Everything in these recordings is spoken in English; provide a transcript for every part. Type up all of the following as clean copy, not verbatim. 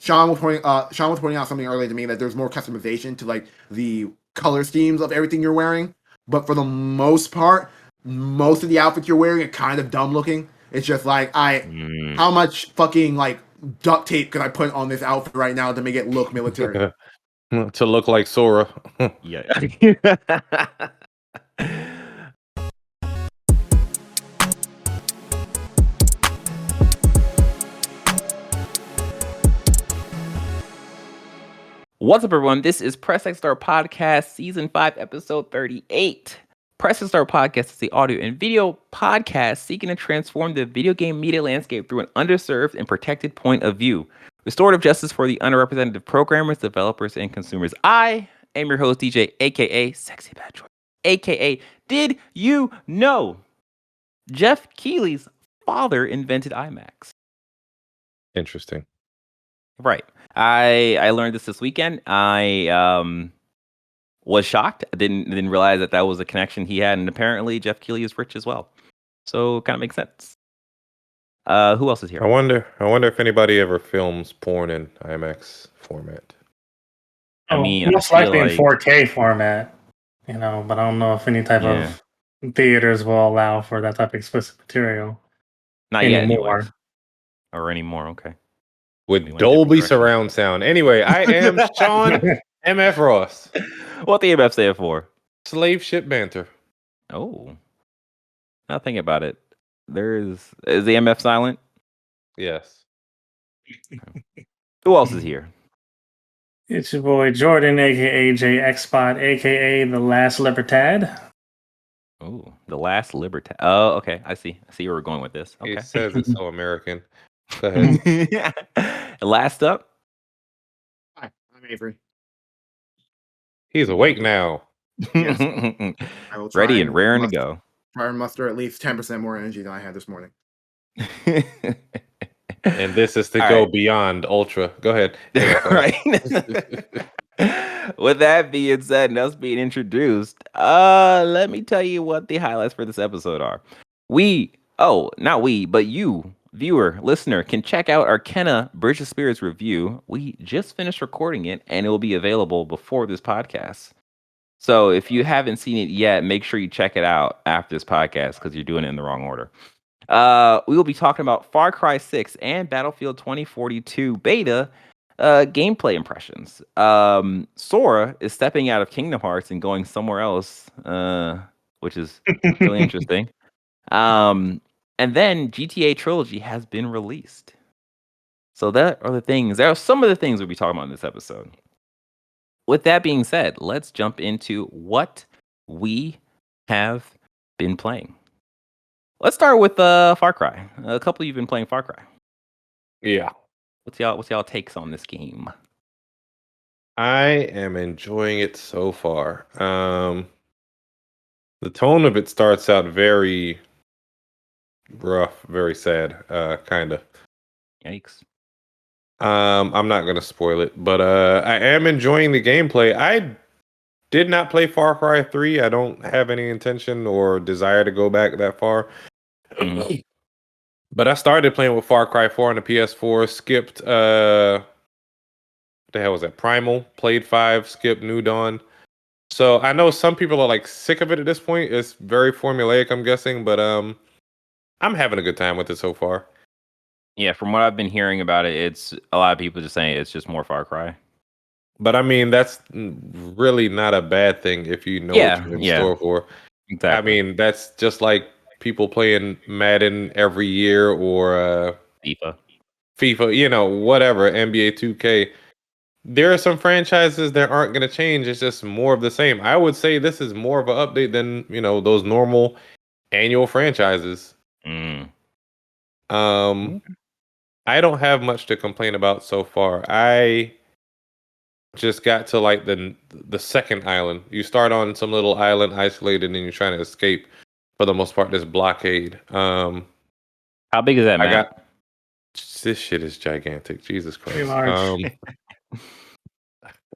Sean was pointing out something earlier to me that there's more customization to like the color schemes of everything you're wearing, but for the most part, most of the outfits you're wearing are kind of dumb looking. It's just like how much fucking like duct tape could I put on this outfit right now to make it look military? To look like Sora. Yeah. What's up, everyone? This is Press X Star Podcast, Season 5, Episode 38. Press X Star Podcast is the audio and video podcast seeking to transform the video game media landscape through an underserved and protected point of view. Restorative justice for the underrepresented programmers, developers, and consumers. I am your host, DJ, a.k.a. Sexy Bad Choice, a.k.a. Did You Know? Jeff Keighley's father invented IMAX. Interesting. Right. I learned this weekend. I was shocked. I didn't realize that was a connection he had, and apparently Jeff Keighley is rich as well. So kind of makes sense. Who else is here? I wonder if anybody ever films porn in IMAX format. I mean, most likely in 4K format, but I don't know if any type of theaters will allow for that type of explicit material. Not anymore. Yet, or anymore. Okay. With Dolby surround sound. Anyway, I am Sean MF Ross. What the MF stand for? Slave ship banter. Oh. Now think about it. Is the MF silent? Yes. Who else is here? It's your boy Jordan, aka JXPot, aka The Last Libertad. Oh, The Last Libertad. Oh, okay. I see where we're going with this. Okay. It says it's so American. Go ahead. Last up. Hi, I'm Avery. He's awake now. Yes. Ready and raring to go. Try and muster at least 10% more energy than I had this morning. And this is to go beyond ultra. Go ahead. Right. With that being said, and us being introduced, let me tell you what the highlights for this episode are. Not we, but you, viewer, listener, can check out our Kenna Bridge of Spirits review. We just finished recording it, and it will be available before this podcast. So if you haven't seen it yet, make sure you check it out after this podcast because you're doing it in the wrong order. We will be talking about Far Cry 6 and Battlefield 2042 beta gameplay impressions. Sora is stepping out of Kingdom Hearts and going somewhere else, which is really interesting. And then GTA Trilogy has been released. So that are the things. There are some of the things we'll be talking about in this episode. With that being said, let's jump into what we have been playing. Let's start with Far Cry. A couple of you've been playing Far Cry. Yeah. What's y'all takes on this game? I am enjoying it so far. The tone of it starts out very rough, very sad, kind of. Yikes. I'm not going to spoil it, but I am enjoying the gameplay. I did not play Far Cry 3. I don't have any intention or desire to go back that far. Mm-hmm. But I started playing with Far Cry 4 on the PS4, skipped, what the hell was that? Primal, played 5, skipped New Dawn. So I know some people are like sick of it at this point. It's very formulaic, I'm guessing, but I'm having a good time with it so far. Yeah, from what I've been hearing about it, it's a lot of people just saying it's just more Far Cry. But I mean, that's really not a bad thing if you know what you're in store for. Exactly. I mean, that's just like people playing Madden every year or FIFA, whatever, NBA 2K. There are some franchises that aren't going to change. It's just more of the same. I would say this is more of an update than, those normal annual franchises. I don't have much to complain about so far. I just got to like the second island. You start on some little island isolated and you're trying to escape, for the most part, this blockade. How big is that map? This shit is gigantic. Jesus Christ. Pretty large.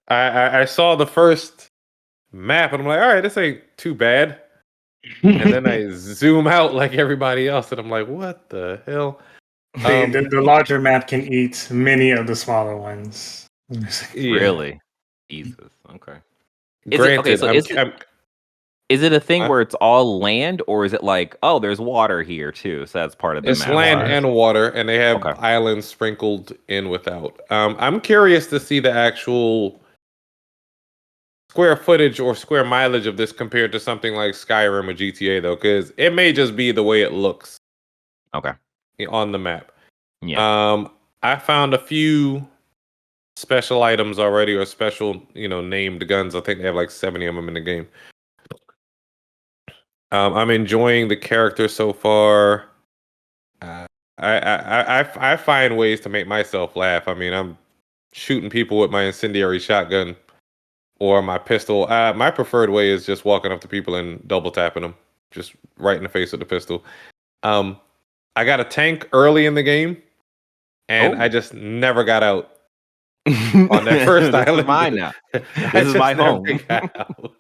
I saw the first map and I'm like, all right, this ain't too bad. And then I zoom out like everybody else and I'm like, what the hell? The larger map can eat many of the smaller ones. Yeah. Really? Jesus. Okay. Granted, Is it a thing Huh? where it's all land, or is it like, oh, there's water here too, so that's part of the It's map? land Water. and water, and they have Okay. islands sprinkled in without. I'm curious to see the actual square footage or square mileage of this compared to something like Skyrim or GTA, though, because it may just be the way it looks Okay. on the map. Yeah. I found a few special items already, or special, named guns. I think they have like 70 of them in the game. I'm enjoying the character so far. I find ways to make myself laugh. I mean, I'm shooting people with my incendiary shotgun or my pistol. My preferred way is just walking up to people and double tapping them, just right in the face with the pistol. I got a tank early in the game, and I just never got out on that first This island. is mine now. I This is just my never home. got out.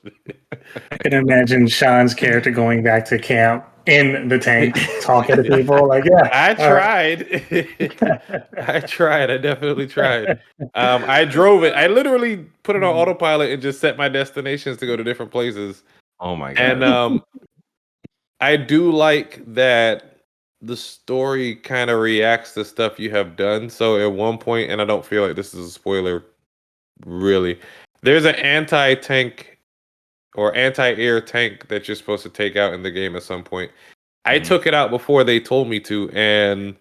I can imagine Sean's character going back to camp in the tank, talking to people. Like, yeah, I all right. tried. I tried. I definitely tried. I drove it. I literally put it on autopilot and just set my destinations to go to different places. Oh my god. And I do like that the story kind of reacts to stuff you have done. So at one point, and I don't feel like this is a spoiler, really, there's an anti-tank or anti-air tank that you're supposed to take out in the game at some point. I took it out before they told me to, and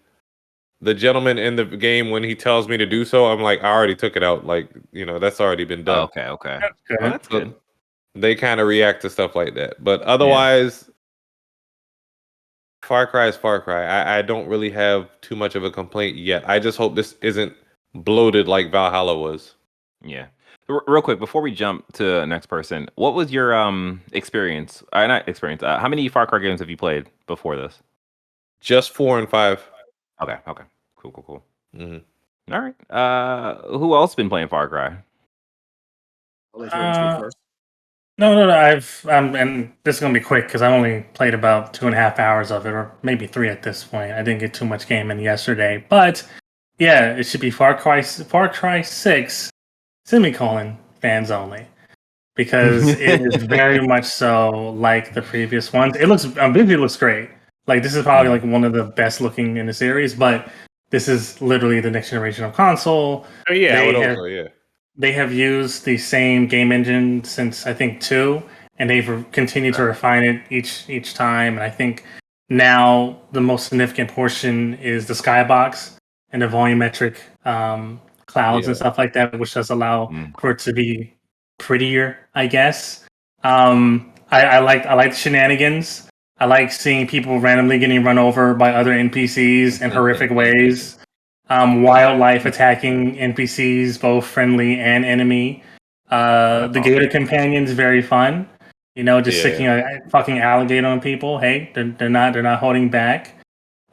the gentleman in the game, when he tells me to do so, I'm like, I already took it out. Like, that's already been done. Okay. That's good. Oh, that's good. They kind of react to stuff like that. But otherwise, Far Cry is Far Cry. I don't really have too much of a complaint yet. I just hope this isn't bloated like Valhalla was. Yeah. Real quick before we jump to the next person, what was your experience? Not experience. How many Far Cry games have you played before this? Just 4 and 5. Okay. Cool. Mm-hmm. All right. Who else been playing Far Cry? I'll let you speak first. No. And this is gonna be quick because I only played about 2.5 hours of it, or maybe 3 at this point. I didn't get too much game in yesterday, but yeah, it should be Far Cry 6 semicolon fans only, because it is very much so like the previous ones. It looks visually looks great. Like, this is probably like one of the best looking in the series, but this is literally the next generation of console. Oh, yeah, I would hope so, yeah. They have used the same game engine since, I think, 2, and they've continued to refine it each time. And I think now the most significant portion is the skybox and the volumetric clouds and stuff like that, which does allow for it to be prettier, I guess. I like the shenanigans. I like seeing people randomly getting run over by other NPCs in horrific ways. Wildlife attacking NPCs, both friendly and enemy. The Gator Companion's very fun. Just sticking a fucking alligator on people. Hey, they're not holding back.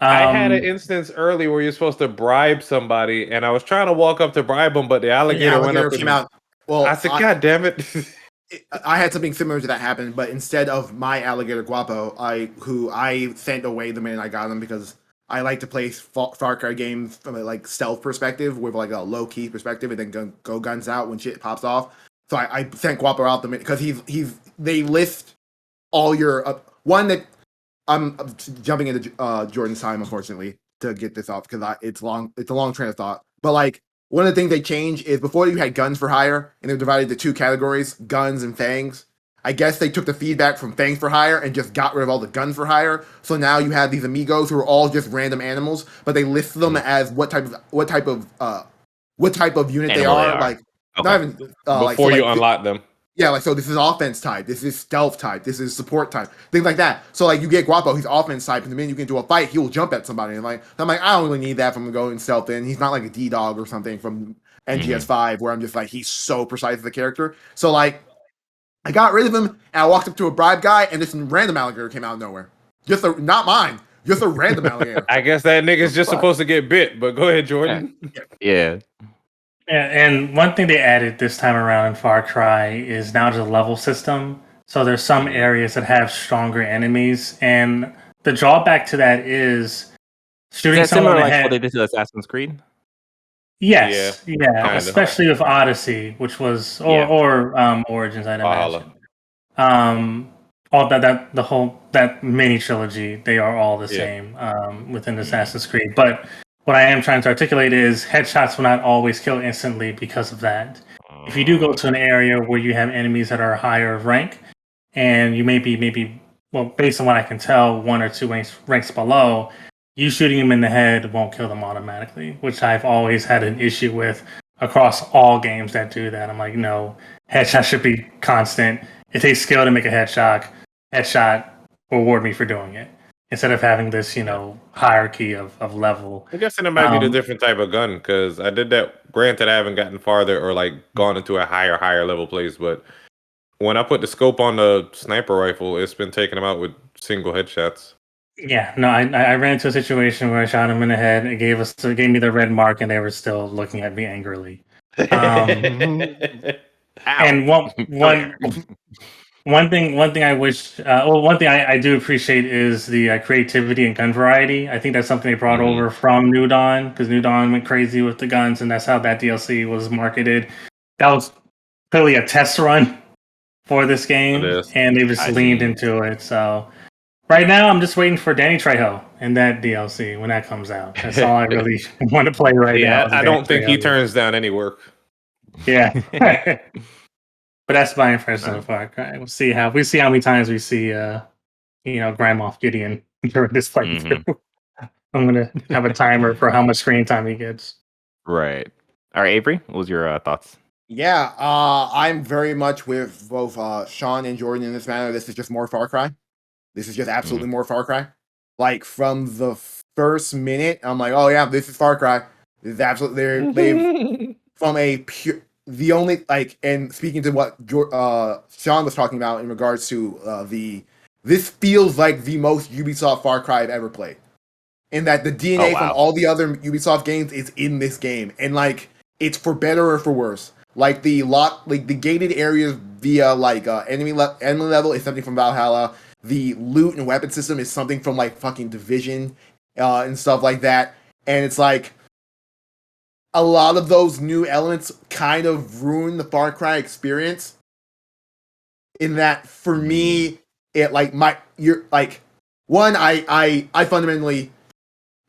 I had an instance early where you're supposed to bribe somebody, and I was trying to walk up to bribe them, but the alligator went up came out. Well, I said, God damn it. I had something similar to that happen, but instead of my alligator Guapo, I sent away the minute I got him, because I like to play Far Cry games from a like stealth perspective, with like a low key perspective, and then go guns out when shit pops off. So I sent Guapo out the minute, because they list all your one that I'm jumping into Jordan's time, unfortunately, to get this off, because it's a long train of thought. But like, one of the things they changed is, before you had guns for hire, and they were divided into 2 categories, guns and fangs. I guess they took the feedback from fangs for hire and just got rid of all the guns for hire. So now you have these amigos who are all just random animals, but they list them as what type of unit they are. Like, not even before you unlock them. Yeah, like, so this is offense type, this is stealth type, this is support type, things like that. So like, you get Guapo, he's offense type, and the minute you get into a fight, he will jump at somebody. And I'm like, I don't really need that from going stealth in. He's not like a D-Dog or something from NGS5, where I'm just like, he's so precise as a character. So like, I got rid of him, and I walked up to a bribe guy, and this random alligator came out of nowhere. Not mine, just a random alligator. I guess that nigga's just supposed to get bit, but go ahead, Jordan. Yeah. And one thing they added this time around in Far Cry is now there's a level system. So there's some areas that have stronger enemies, and the drawback to that is shooting that someone similar in the like head. what they did to Assassin's Creed? Yes, yeah, kinda. especially with Odyssey, which was or Origins, I'd Valhalla. imagine. All that mini trilogy, they are all the Yeah. same within Assassin's Creed. But what I am trying to articulate is headshots will not always kill instantly because of that. If you do go to an area where you have enemies that are higher rank, and you may be well, based on what I can tell, 1 or 2 ranks below, you shooting them in the head won't kill them automatically, which I've always had an issue with across all games that do that. I'm like, no, headshot should be constant. It takes skill to make a headshot, reward me for doing it. Instead of having this, hierarchy of level. I'm guessing it might be the different type of gun because I did that. Granted, I haven't gotten farther or like gone into a higher level place, but when I put the scope on the sniper rifle, it's been taking them out with single headshots. Yeah, no, I ran into a situation where I shot him in the head. It gave me the red mark, and they were still looking at me angrily. And one thing I wish, one thing I do appreciate is the creativity and gun variety. I think that's something they brought over from New Dawn because New Dawn went crazy with the guns, and that's how that DLC was marketed. That was clearly a test run for this game, and they just leaned into it. So right now, I'm just waiting for Danny Trejo in that DLC when that comes out. That's all I really want to play now. Yeah, I don't think he turns down any work. Yeah. But that's my impression of Far Cry. We'll see how many times we see Grand Moff Gideon during this playthrough. I'm gonna have a timer for how much screen time he gets. Right. All right, Avery, what was your thoughts? Yeah, I'm very much with both Sean and Jordan in this matter. This is just more Far Cry. This is just absolutely more Far Cry. Like from the first minute, I'm like, oh yeah, this is Far Cry. This is absolutely they've from a pure the only like and speaking to what Sean was talking about in regards to this feels like the most Ubisoft Far Cry I've ever played. In that the DNA from all the other Ubisoft games is in this game, and like it's for better or for worse. Like the gated areas via enemy level is something from Valhalla. The loot and weapon system is something from like fucking Division and stuff like that. And it's like a lot of those new elements kind of ruin the Far Cry experience. In that, for me, it I fundamentally,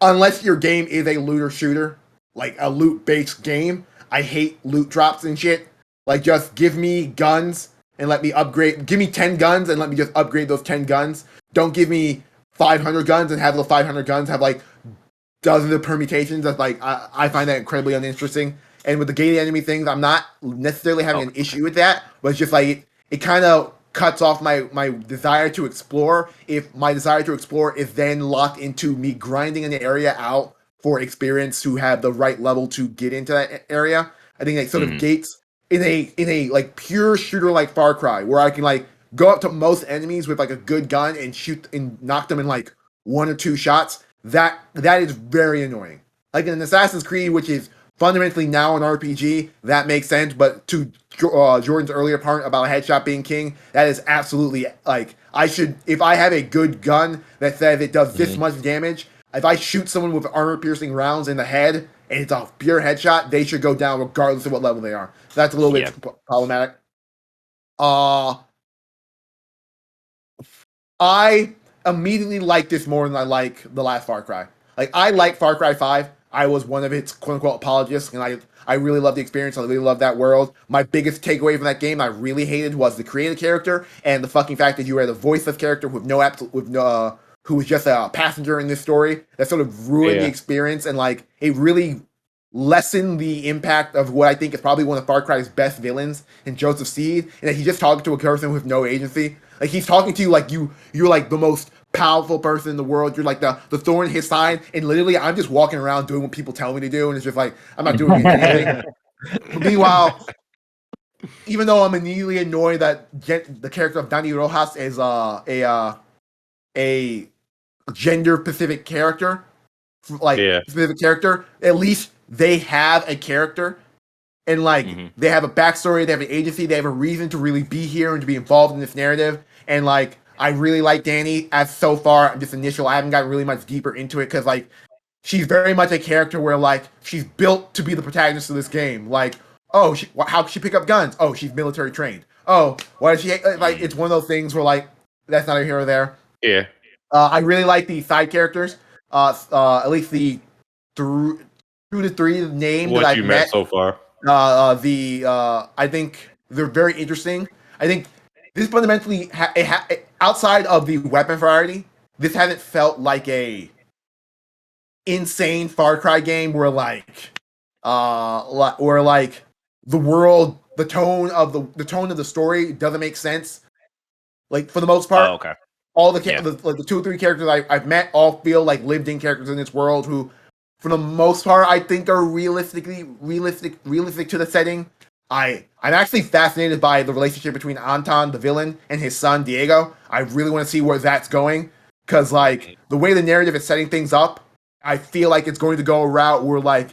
unless your game is a looter shooter, like a loot based game, I hate loot drops and shit. Like, just give me guns and let me upgrade. Give me 10 guns and let me just upgrade those 10 guns. Don't give me 500 guns and have the 500 guns have like dozens of permutations. That's like I find that incredibly uninteresting. And with the gated enemy things, I'm not necessarily having an issue with that, but it's just like it kind of cuts off my desire to explore. If my desire to explore is then locked into me grinding an area out for experience to have the right level to get into that area, I think that sort of gates in a like pure shooter like Far Cry, where I can like go up to most enemies with like a good gun and shoot and knock them in like 1 or 2 shots. That is very annoying. Like in Assassin's Creed, which is fundamentally now an RPG, that makes sense. But to Jordan's earlier part about headshot being king, that is absolutely like if I have a good gun that says it does this much damage, if I shoot someone with armor-piercing rounds in the head and it's a pure headshot, they should go down regardless of what level they are. That's a little bit problematic. I immediately like this more than I like the last Far Cry. Like, I like Far Cry 5. I was one of its quote-unquote apologists, and I really love the experience. I really love that world. My biggest takeaway from that game I really hated was the creative character and the fucking fact that you were the voiceless character with who was just a passenger in this story. That sort of ruined the experience, and like it really lessened the impact of what I think is probably one of Far Cry's best villains in Joseph Seed, and that he's just talking to a person with no agency. Like, he's talking to you like you're like the most powerful person in the world. You're like the thorn in his side, and literally I'm just walking around doing what people tell me to do, and it's just like I'm not doing anything. Meanwhile, even though I'm immediately annoyed that the character of Dani Rojas is a gender specific character, specific character, at least they have a character. And like they have a backstory, they have an agency, they have a reason to really be here and to be involved in this narrative. And like I really like Danny as so far, just initial. I haven't gotten really much deeper into it because like she's very much a character where like she's built to be the protagonist of this game. Like, oh, how can she pick up guns? Oh, she's military trained. Oh, why does she like? It's one of those things where like that's not a hero there. Yeah. I really like the side characters. At least the 2 to 3 names that What I've you met. met so far? I think they're very interesting. I think this fundamentally outside of the weapon variety, this hasn't felt like a insane Far Cry game where like the world, the tone of the story doesn't make sense. Like for the most part, Oh, okay. all the, Yeah. the 2 or 3 characters I've met all feel like lived-in characters in this world who, for the most part, I think are realistic to the setting. I'm actually fascinated by the relationship between Anton, the villain, and his son Diego. I really want to see where that's going because like the way the narrative is setting things up, I feel like it's going to go a route where like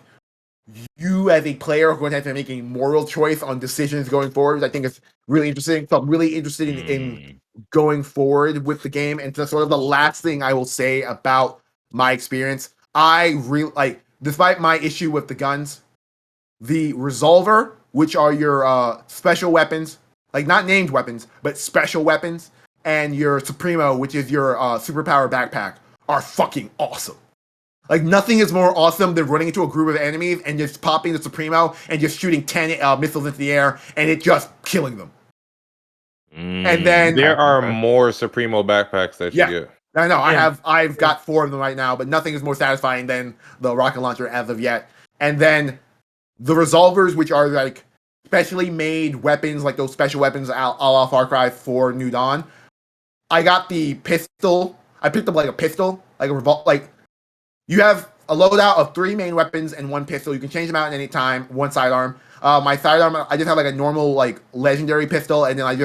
you as a player are going to have to make a moral choice on decisions going forward. I think it's really interesting. So I'm really interested in going forward with the game. And so sort of the last thing I will say about my experience, I really like, despite my issue with the guns, the resolver, which are your special weapons, like not named weapons, but special weapons, and your Supremo, which is your superpower backpack, are fucking awesome. Like nothing is more awesome than running into a group of enemies and just popping the Supremo and just shooting 10 missiles into the air and it just killing them. And then there are more Supremo backpacks that you get. I know. I've got 4 of them right now, but nothing is more satisfying than the rocket launcher as of yet. And then the resolvers, which are like specially made weapons, like those special weapons a la Far Cry 4 New Dawn. I got the pistol. I picked up like a pistol, like a like you have a loadout of 3 main weapons and 1 pistol. You can change them out at any time. 1 sidearm. My sidearm, I just have like a normal like legendary pistol, and then I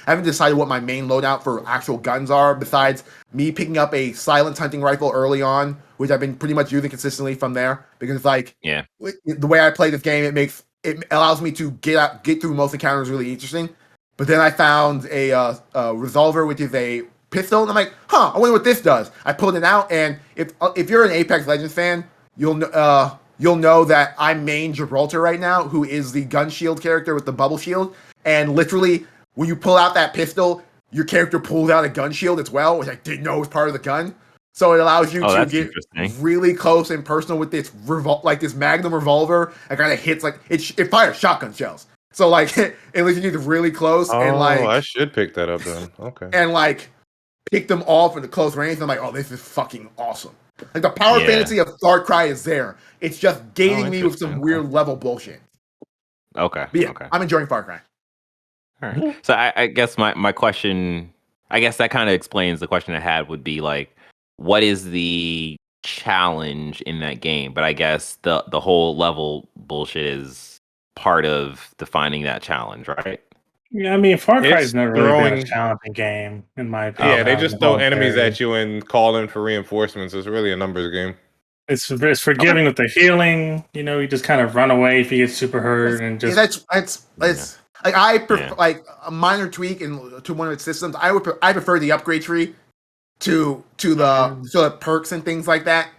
haven't decided what my main loadout for actual guns are. Besides me picking up a silence hunting rifle early on, which I've been pretty much using consistently from there because like the way I play this game, it allows me to get through most encounters really interesting. But then I found a resolver, which is a pistol, and I'm like, I wonder what this does. I pulled it out, and if you're an Apex Legends fan, you'll know that I'm main Gibraltar right now, who is the gun shield character with the bubble shield. And literally, when you pull out that pistol, your character pulls out a gun shield as well, which I didn't know was part of the gun. So it allows you to get really close and personal with this this Magnum revolver. It kind of hits like it fires shotgun shells. So like it lets you get really close and like I should pick that up then. Okay. And like pick them off at the close range. I'm like, oh, this is fucking awesome. Like the power fantasy of Far Cry is there. It's just gating me with some weird level bullshit. Okay. But yeah, okay. I'm enjoying Far Cry. All right. So I guess my question, I guess that kind of explains the question I had would be like, what is the challenge in that game? But I guess the whole level bullshit is part of defining that challenge, right? Yeah, I mean, Far Cry's never really been a challenging game, in my opinion. Yeah, they just throw enemies at you and call in for reinforcements. It's really a numbers game. It's forgiving with the healing. You know, you just kind of run away if you get super hurt and just. That's like I prefer like a minor tweak to one of its systems. I prefer the upgrade tree to the perks and things like that.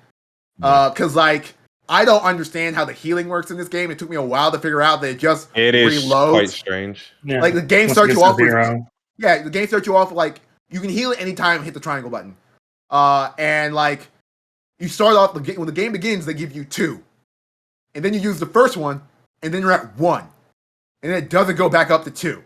Because like I don't understand how the healing works in this game. It took me a while to figure out that it just reloads. Quite strange. Yeah. Like the game starts you off with the game starts you off like you can heal at any time. Hit the triangle button, and like you start off when the game begins. They give you 2, and then you use the first one, and then you're at 1, and then it doesn't go back up to 2,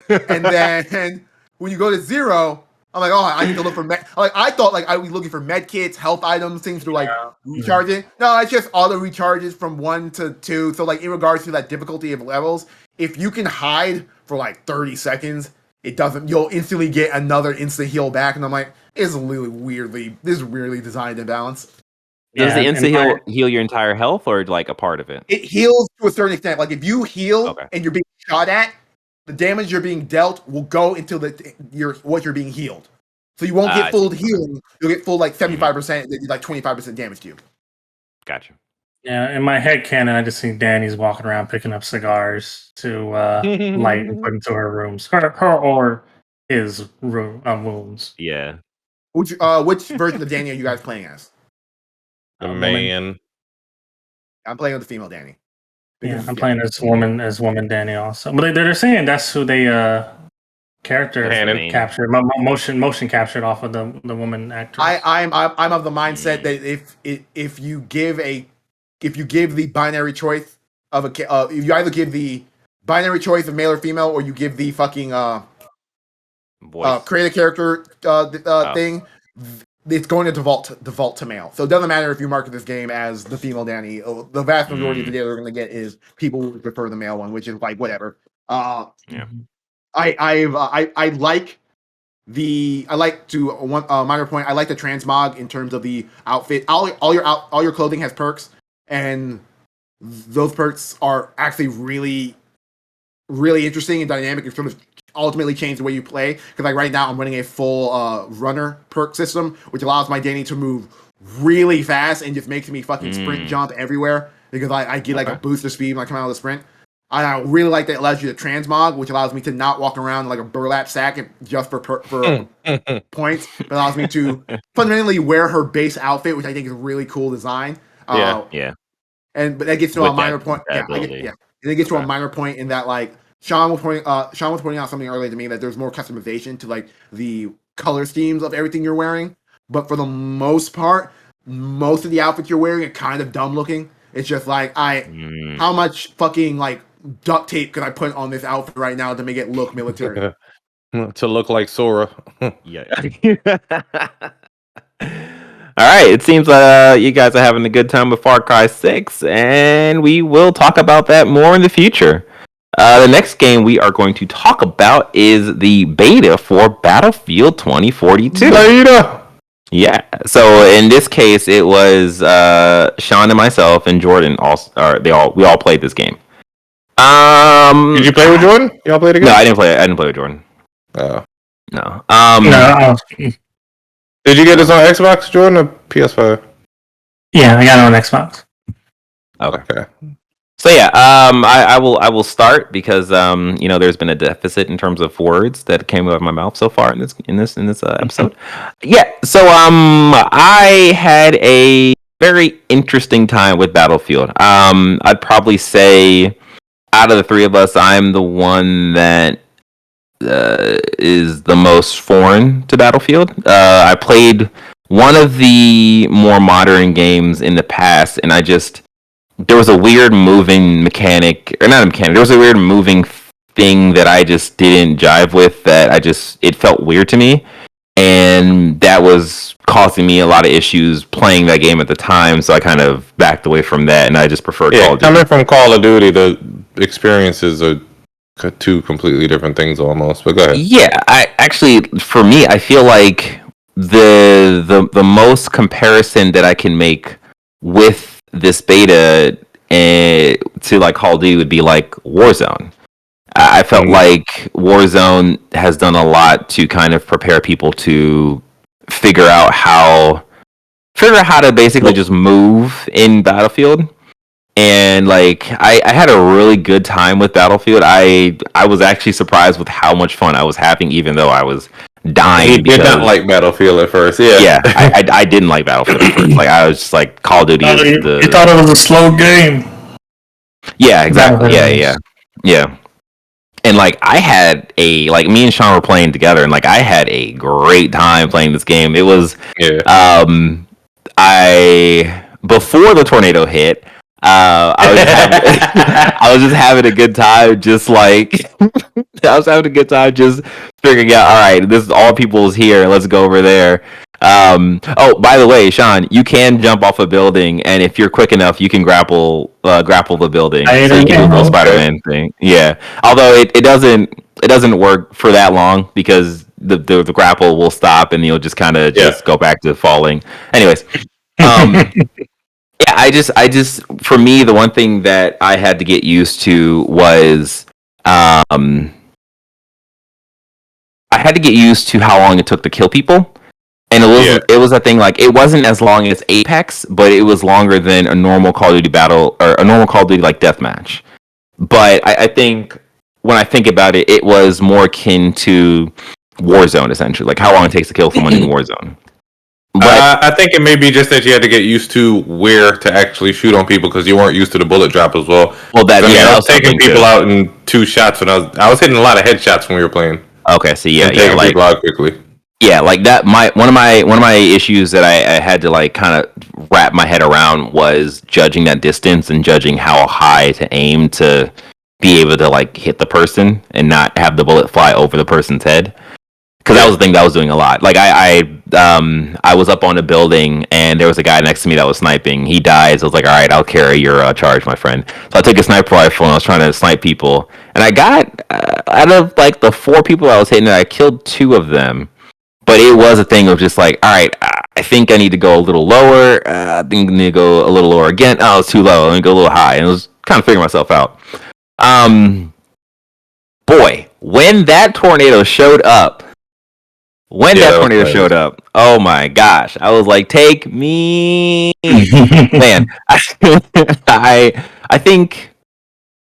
and then when you go to 0. I'm like, oh, I need to look for I thought like I would be looking for med kits, health items, things to like recharge it. No, it's just auto recharges from 1 to 2. So like in regards to that difficulty of levels, if you can hide for like 30 seconds, you'll instantly get another instant heal back. And I'm like, this is weirdly designed and balanced. Does the instant heal your entire health or like a part of it? It heals to a certain extent. Like if you heal and you're being shot at, the damage you're being dealt will go into what you're being healed. So you won't get full healing. You'll get full like 75%, like 25% damage to you. Gotcha. Yeah, in my head canon, I just think Danny's walking around picking up cigars to light and put into her rooms, her or his room wounds. Yeah. Which version of Danny are you guys playing as? The woman. man. I'm playing with the female Danny. Yeah, I'm playing as woman Danny also. But they're saying that's who they character Canon. captured, motion captured off of the woman actress. I'm of the mindset that if you give the binary choice of if you either give the binary choice of male or female, or you give the fucking create a character thing, it's going to default to male. So it doesn't matter if you market this game as the female Danny. The vast majority of the data they're going to get is people who prefer the male one, which is like whatever. Yeah. I like to one minor point. I like the transmog in terms of the outfit. All your clothing has perks, and those perks are actually really, really interesting and dynamic, and sort of ultimately change the way you play. Because like right now, I'm running a full runner perk system, which allows my Danny to move really fast and just makes me fucking sprint jump everywhere. Because I get like a boost of speed when I come out of the sprint. I really like that it allows you to transmog, which allows me to not walk around like a burlap sack just for points. It allows me to fundamentally wear her base outfit, which I think is a really cool design. Yeah. But that gets to With a minor that point. ability. It gets to a minor point in that like Sean was pointing out something earlier to me, that there's more customization to like the color schemes of everything you're wearing. But for the most part, most of the outfits you're wearing are kind of dumb looking. It's just like how much fucking like duct tape can I put on this outfit right now to make it look military? To look like Sora. Yeah. All right. It seems you guys are having a good time with Far Cry 6, and we will talk about that more in the future. The next game we are going to talk about is the beta for Battlefield 2042. Beta. Yeah. So in this case, it was Sean and myself and Jordan. We all played this game. Did you play with Jordan? Y'all played again? No, I didn't play with Jordan. Oh. No. No. Did you get this on Xbox, Jordan, or PS5? Yeah, I got it on Xbox. Okay. So yeah, I will start because there's been a deficit in terms of words that came out of my mouth so far in this episode. Yeah. So I had a very interesting time with Battlefield. I'd probably say out of the three of us, I'm the one that is the most foreign to Battlefield. I played one of the more modern games in the past, and there was a weird moving mechanic, or not a mechanic, there was a weird moving thing that I just didn't jive with, it felt weird to me, and that was causing me a lot of issues playing that game at the time, so I kind of backed away from that, and I just prefer Call of Duty. Coming from Call of Duty, the experiences are two completely different things almost, but go ahead. Yeah, for me, I feel like the most comparison that I can make with this beta to like Call of Duty would be like Warzone. I felt like Warzone has done a lot to kind of prepare people to figure out how to basically just move in Battlefield. And like I had a really good time with Battlefield. I was actually surprised with how much fun I was having, even though I was dying. He did not like Battlefield at first. Yeah, I didn't like Battlefield at first. Like I was just like Call of Duty. You thought it was a slow game. Yeah, exactly. Yeah. And like me and Sean were playing together, and like I had a great time playing this game. It was before the tornado hit. I was just having a good time, just like I was having a good time, just figuring out. All right, this is all people's here. Let's go over there. Oh, by the way, Sean, you can jump off a building, and if you're quick enough, you can grapple the building. So you can do the little Spider-Man thing. Yeah, although it doesn't work for that long because the grapple will stop, and you'll just kind of just go back to falling. Anyways. Yeah, I just for me, the one thing that I had to get used to was I had to get used to how long it took to kill people. And it was a thing, like it wasn't as long as Apex, but it was longer than a normal Call of Duty battle or a normal Call of Duty like deathmatch. But I think when I think about it, it was more akin to Warzone essentially, like how long it takes to kill someone in Warzone. I think it may be just that you had to get used to where to actually shoot on people because you weren't used to the bullet drop as well. Well, I was taking people out in 2 shots when I was hitting a lot of headshots when we were playing. Okay, so taking people out quickly. Yeah, like that. One of my issues that I had to like kind of wrap my head around was judging that distance and judging how high to aim to be able to like hit the person and not have the bullet fly over the person's head. Because that was the thing that I was doing a lot. Like I was up on a building and there was a guy next to me that was sniping. He dies. I was like, all right, I'll carry your charge, my friend. So I took a sniper rifle and I was trying to snipe people. And I got out of like the 4 people I was hitting, I killed 2 of them. But it was a thing of just like, all right, I think I need to go a little lower. I think I need to go a little lower again. Oh, it's too low. Let me go a little high. And it was kind of figuring myself out. Boy, when that tornado showed up. Oh my gosh. I was like, take me. Man, I think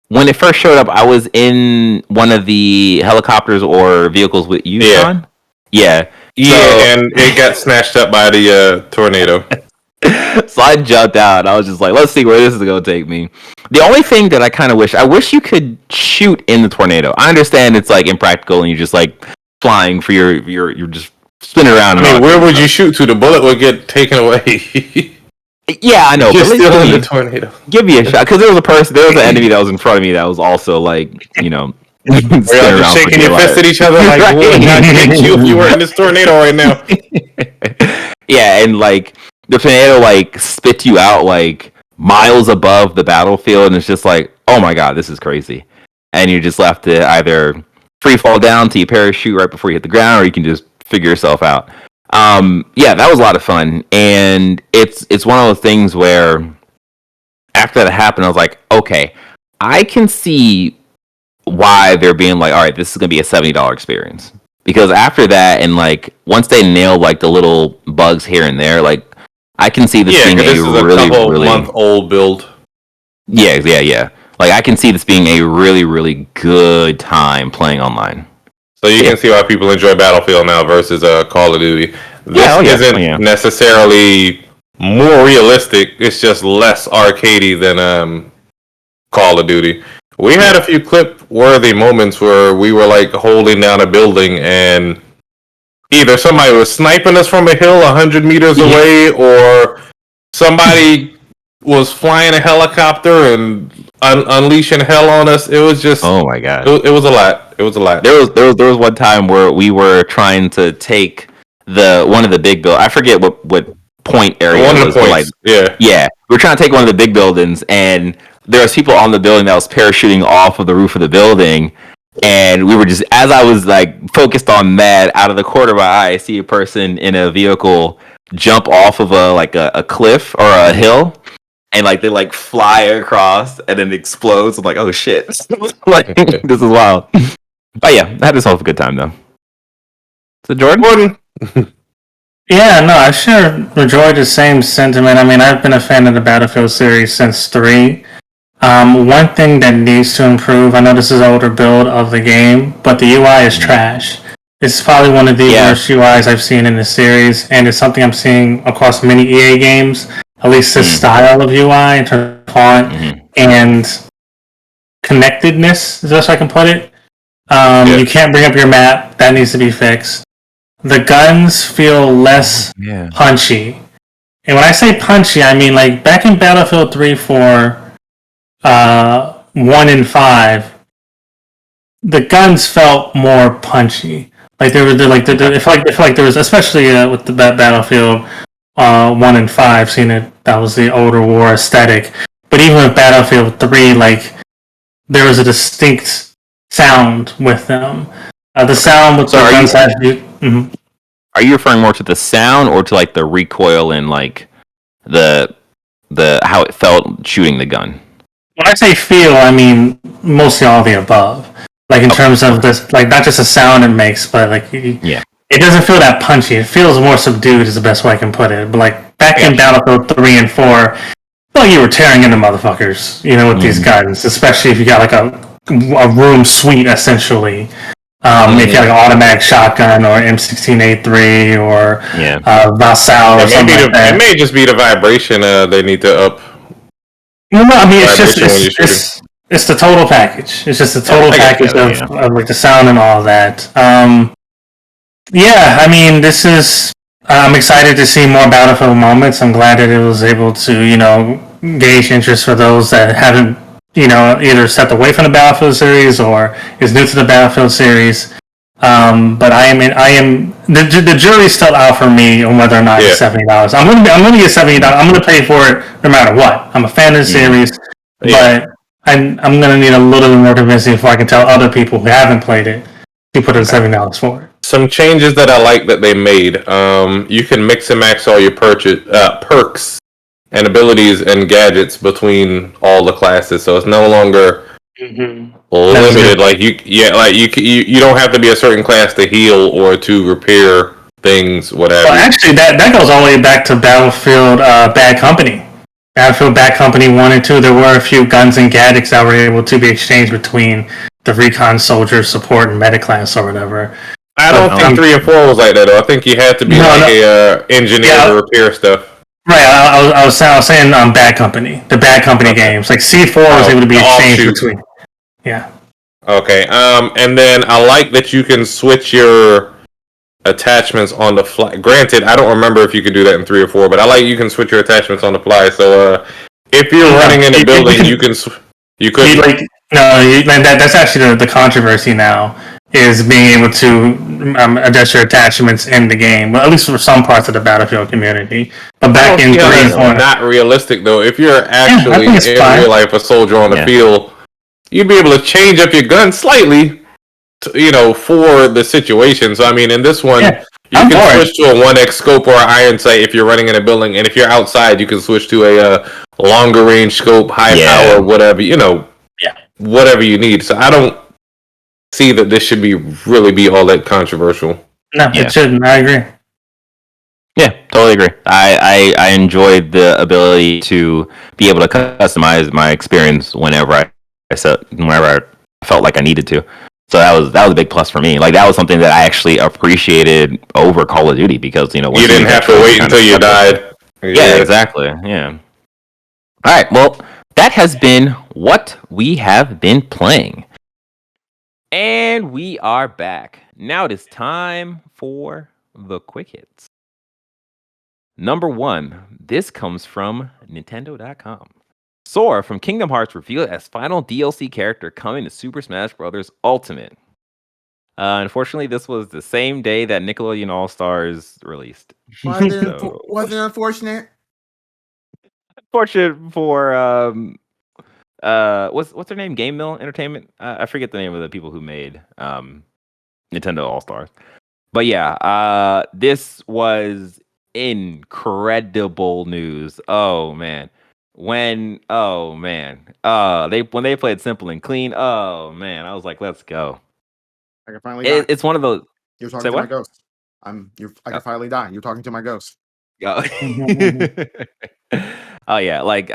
when it first showed up, I was in one of the helicopters or vehicles with you, Sean. Yeah. And it got snatched up by the tornado. So I jumped out. I was just like, let's see where this is going to take me. The only thing that I wish you could shoot in the tornado. I understand it's like impractical and you're just like flying for you're just spinning around. I mean, where would you shoot to? The bullet would get taken away. Yeah, I know. You're still in the tornado. Give me a shot. Because there was an enemy that was in front of me that was also like, you know, We're all shaking your fists at each other like, right. Would not get you if you were in this tornado right now. Yeah, and like the tornado like spits you out like miles above the battlefield, and it's just like, oh my god, this is crazy. And you're just left to either free fall down to your parachute right before you hit the ground, or you can just figure yourself out. Yeah, that was a lot of fun, and it's one of those things where after that happened, I was like, okay, I can see why they're being like, all right, this is gonna be a $70 experience. Because after that, and like once they nail like the little bugs here and there, like I can see this being a really month-old build. Yeah. Like I can see this being a really good time playing online. So you can see why people enjoy Battlefield now versus Call of Duty. This isn't necessarily more realistic. It's just less arcadey than Call of Duty. We had a few clip-worthy moments where we were like holding down a building and either somebody was sniping us from a hill 100 meters away, or somebody was flying a helicopter and unleashing hell on us. It was just, oh my god, it was a lot. It was a lot. There was one time where we were trying to take one of the big buildings. I forget what point area one it was. Of the points. Like, yeah, we were trying to take one of the big buildings, and there was people on the building that was parachuting off of the roof of the building, and we were just, as I was like focused on that, out of the corner of my eye, I see a person in a vehicle jump off of a cliff or a hill, and like they like fly across and then it explodes. I'm like, oh shit. Like, this is wild. But yeah, I had this whole good time though. So Jordan? Yeah, no, I share the same sentiment. I mean, I've been a fan of the Battlefield series since 3. One thing that needs to improve, I know this is an older build of the game, but the UI is trash. It's probably one of the worst UIs I've seen in the series, and it's something I'm seeing across many EA games, at least this style of UI in terms of font and connectedness, is the best I can put it. You can't bring up your map. That needs to be fixed. The guns feel less punchy. And when I say punchy, I mean like back in Battlefield 3, 4, 1 and 5, the guns felt more punchy. Like it felt like there was, especially with the Battlefield 1 and 5, seeing it, that was the older war aesthetic. But even with Battlefield 3, like there was a distinct sound with them. The sound with the guns Are you referring more to the sound or to like the recoil and like the how it felt shooting the gun? When I say feel, I mean mostly all the above. Like in terms of this, like not just the sound it makes, but like it doesn't feel that punchy. It feels more subdued, is the best way I can put it. But like back in Battlefield 3 and 4, well, you were tearing into motherfuckers, you know, with these guns, especially if you got like a room suite essentially. If you have like an automatic shotgun or M16A3 or Yeah. Vassal or something like that. It may just be the vibration they need to up. No, I mean Vibration when you're shooting. it's the total package. It's just the total I get package that, of like the sound and all that. Yeah, I mean, this is. I'm excited to see more Battlefield moments. I'm glad that it was able to, gauge interest for those that haven't, either stepped away from the Battlefield series or is new to the Battlefield series. But the jury's still out for me on whether or not it's $70. I'm gonna get $70. I'm gonna pay for it no matter what. I'm a fan of the series, but I'm gonna need a little bit more convincing before I can tell other people who haven't played it to put in $70 for it. Some changes that I like that they made. You can mix and match all your perks and abilities and gadgets between all the classes, so it's no longer limited. Like you don't have to be a certain class to heal or to repair things, whatever. Well, actually, that goes all the way back to Battlefield Bad Company. Battlefield Bad Company 1 and 2, there were a few guns and gadgets that were able to be exchanged between the recon soldier, support, and medic class or whatever. I don't think 3 and 4 was like that, though. I think you had to be a engineer to repair stuff. Right, I was saying Bad Company, the Bad Company games. Like C4 was able to be exchanged between. Yeah. Okay, and then I like that you can switch your attachments on the fly. Granted, I don't remember if you could do that in 3 or 4, but I like you can switch your attachments on the fly. So if you're running in a building, you could. That's actually the controversy now. Is being able to adjust your attachments in the game, well, at least for some parts of the Battlefield community. But back in 3 and 4, not realistic though. If you're actually in real life a soldier on the field, you'd be able to change up your gun slightly, for the situation. So I mean, in this one, you can switch to a 1x scope or an iron sight if you're running in a building, and if you're outside, you can switch to a longer range scope, high power, whatever. Whatever you need. So I don't see that this should really be all that controversial. No, it shouldn't. I agree. Yeah, totally agree. I enjoyed the ability to be able to customize my experience whenever I felt like I needed to. So that was a big plus for me. Like that was something that I actually appreciated over Call of Duty because you didn't have to wait until you died. Yeah, exactly. Yeah. All right. Well, that has been what we have been playing. And we are back. Now it is time for the quick hits. Number 1. This comes from Nintendo.com. Sora from Kingdom Hearts revealed as final DLC character coming to Super Smash Bros. Ultimate. Unfortunately, this was the same day that Nickelodeon All-Stars released. Was it unfortunate? Unfortunate for what's their name? Game Mill Entertainment. I forget the name of the people who made Nintendo All Stars. But yeah, this was incredible news. Oh man, when they played Simple and Clean. Oh man, I was like, let's go. I can finally. It's one of those. You're talking to my ghost. I can finally die. You're talking to my ghost. Oh, oh yeah, like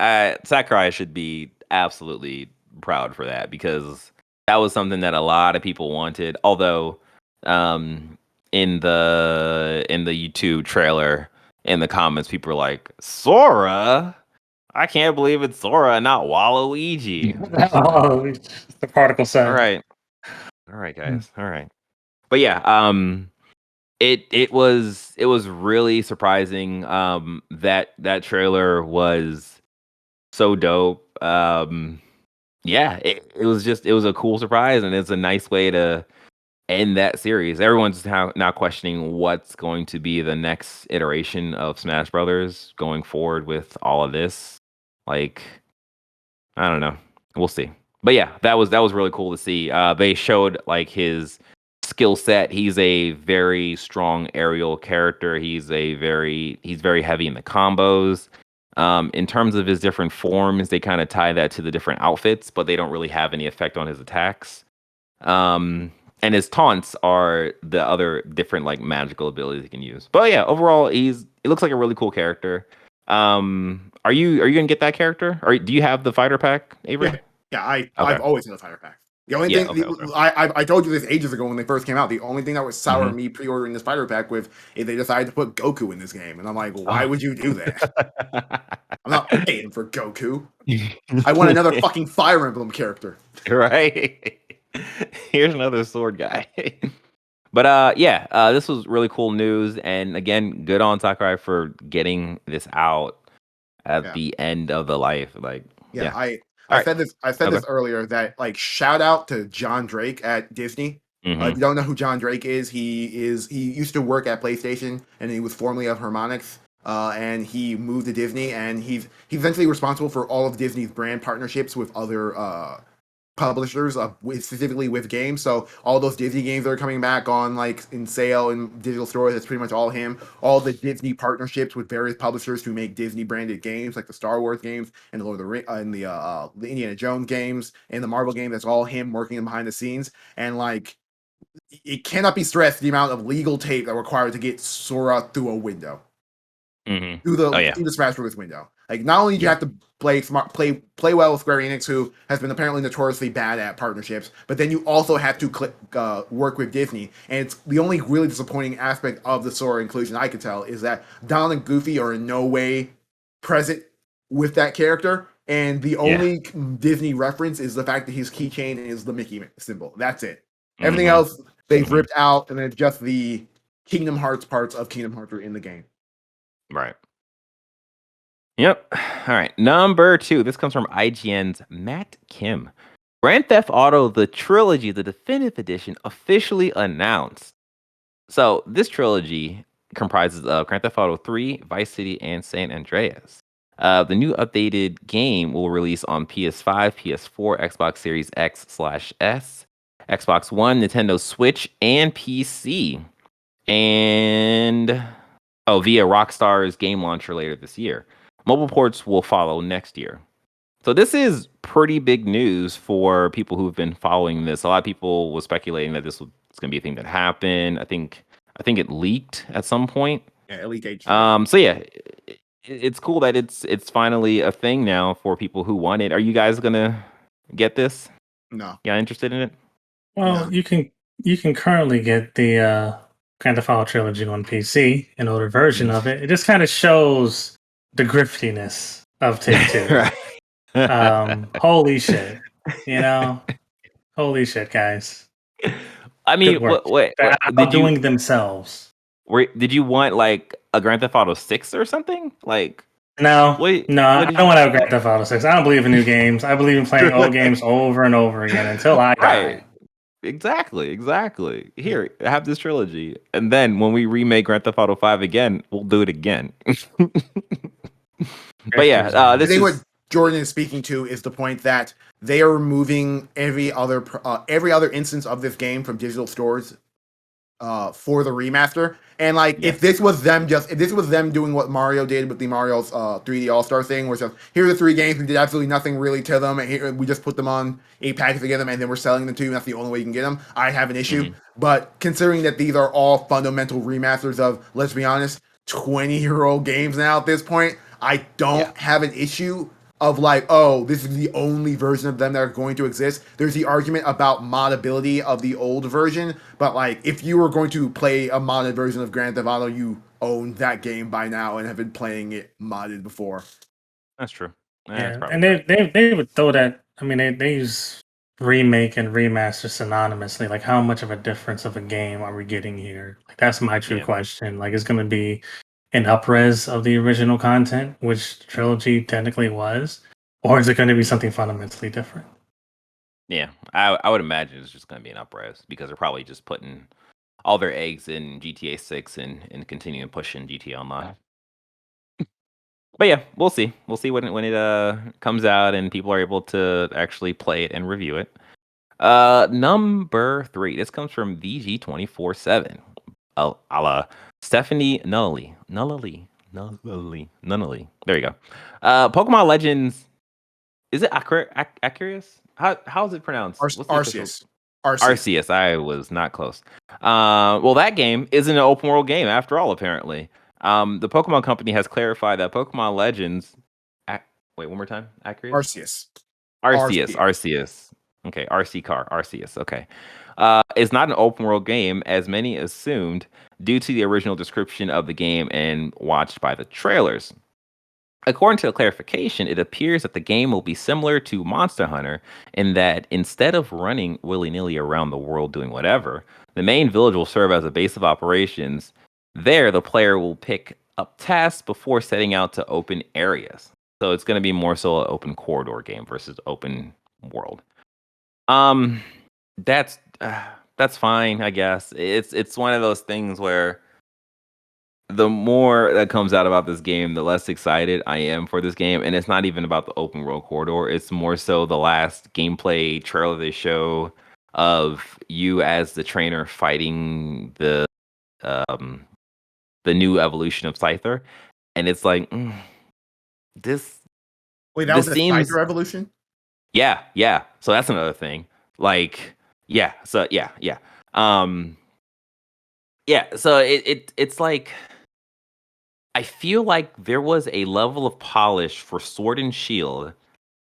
Sakurai should be absolutely proud for that because that was something that a lot of people wanted. Although, in the YouTube trailer, in the comments, people were like, "Sora, I can't believe it's Sora, not Waluigi." The particle set. All right, guys. All right, but yeah, It was really surprising. That trailer was so dope. It was a cool surprise, and it's a nice way to end that series. Everyone's now questioning what's going to be the next iteration of Smash Brothers going forward with all of this. Like, I don't know. We'll see. But yeah, that was really cool to see. They showed like his skill set. He's a very strong aerial character. He's very heavy in the combos. In terms of his different forms, they kind of tie that to the different outfits, but they don't really have any effect on his attacks. And his taunts are the other different like magical abilities he can use. But yeah, overall, it looks like a really cool character. Are you gonna get that character? Or do you have the fighter pack, Avery? Yeah, I've always had a fighter pack. The only Yeah, thing okay. I told you this ages ago when they first came out. The only thing that was sour Mhm. me pre-ordering this fighter pack with is they decided to put Goku in this game, and I'm like, why would you do that? I'm not paying for Goku. I want another fucking Fire Emblem character. Right. Here's another sword guy. But this was really cool news, and again, good on Sakurai for getting this out at Yeah. the end of the life. Like, Yeah, I Alright. said Okay. this earlier that like shout out to John Drake at Disney. If Mhm. you don't know who John Drake is, he used to work at PlayStation and he was formerly of Harmonix. And he moved to Disney and he's eventually responsible for all of Disney's brand partnerships with other publishers, specifically with games. So all those Disney games that are coming back on like in sale in digital stores, it's pretty much all him. All the Disney partnerships with various publishers who make Disney branded games, like the Star Wars games and the Lord of the Ring and the Indiana Jones games and the Marvel game. That's all him working behind the scenes. And like it cannot be stressed the amount of legal tape that required to get Sora through a window. Mhm. Through Oh, yeah. the Smash Bros. Window. Like not only do you Yeah. have to play smart, play well with Square Enix, who has been apparently notoriously bad at partnerships, but then you also have to work with Disney. And it's the only really disappointing aspect of the Sora inclusion I could tell is that Donald and Goofy are in no way present with that character, and the Yeah. only Disney reference is the fact that his keychain is the Mickey symbol. That's it. Everything Mhm. else they've Mhm. ripped out, and then just the Kingdom Hearts parts of Kingdom Hearts are in the game. Right. Yep. All right. Number 2. This comes from IGN's Matt Kim. Grand Theft Auto: The Trilogy, the definitive edition, officially announced. So this trilogy comprises of Grand Theft Auto 3, Vice City, and San Andreas. The new updated game will release on PS5, PS4, Xbox Series X/S, Xbox One, Nintendo Switch, and PC. And via Rockstar's game launcher later this year. Mobile ports will follow next year. So this is pretty big news for people who've been following this. A lot of people were speculating that this was going to be a thing that happened. I think it leaked at some point. Yeah, Elite Eight. So yeah, it's cool that it's finally a thing now for people who want it. Are you guys gonna get this? No. Yeah, interested in it? Well, No. you can currently get the Grand Theft Auto trilogy on PC, an older version of it. It just kind of shows the griftiness of Take Two. Holy shit, you know, holy shit, guys. I mean, Good work. wait, They're did you outdoing themselves. did you want like a Grand Theft Auto 6 or something? Like No, what no, I what did don't you want to have Grand Theft Auto 6. I don't believe in new games. I believe in playing old games over and over again until I Right. die. Exactly. Here, have this trilogy. And then when we remake Grand Theft Auto 5 again, we'll do it again. But yeah, I this think what is Jordan is speaking to is the point that they are removing every other instance of this game from digital stores for the remaster. And like, Yeah. if this was them doing what Mario did with the Mario's 3D All Star thing, where it's just here are the 3 games, we did absolutely nothing really to them, and here we just put them on a package to get them, and then we're selling them to you. And that's the only way you can get them. I have an issue, Mhm. but considering that these are all fundamental remasters of, let's be honest, 20-year-old games now at this point, I don't have an issue of like, oh, this is the only version of them that are going to exist. There's the argument about modability of the old version, but like, if you were going to play a modded version of Grand Theft Auto, you own that game by now and have been playing it modded before. That's true. That's Yeah, probably and true. they would throw that. I mean, they use remake and remaster synonymously. Like, how much of a difference of a game are we getting here? Like, that's my true Yeah. question. Like, it's going to be an upres of the original content, which trilogy technically was, or is it going to be something fundamentally different? Yeah. I would imagine it's just gonna be an upres because they're probably just putting all their eggs in GTA 6 and continuing pushing GTA Online. But yeah, we'll see. We'll see when it comes out and people are able to actually play it and review it. Number 3. This comes from VG247. A la Stephanie Nunnally. There you go. Pokemon Legends. Is it Arceus? How is it pronounced? What's the official? Arceus. Arceus. I was not close. Well, that game isn't an open world game after all, apparently. The Pokemon Company has clarified that Pokemon Legends. Wait, one more time. Arceus? Arceus. Arceus. Okay, RC car, Arceus. Okay. Is not an open world game as many assumed due to the original description of the game and watched by the trailers. According to the clarification, it appears that the game will be similar to Monster Hunter in that instead of running willy nilly around the world doing whatever, the main village will serve as a base of operations. There, the player will pick up tasks before setting out to open areas. So it's going to be more so an open corridor game versus open world. Um, that's fine, I guess. It's one of those things where the more that comes out about this game, the less excited I am for this game. And it's not even about the open world corridor. It's more so the last gameplay trailer they show of you as the trainer fighting um the new evolution of Scyther. And it's like this Wait, that this was a seems Scyther evolution? yeah. So that's another thing. Like, yeah, so yeah. So it's like I feel like there was a level of polish for Sword and Shield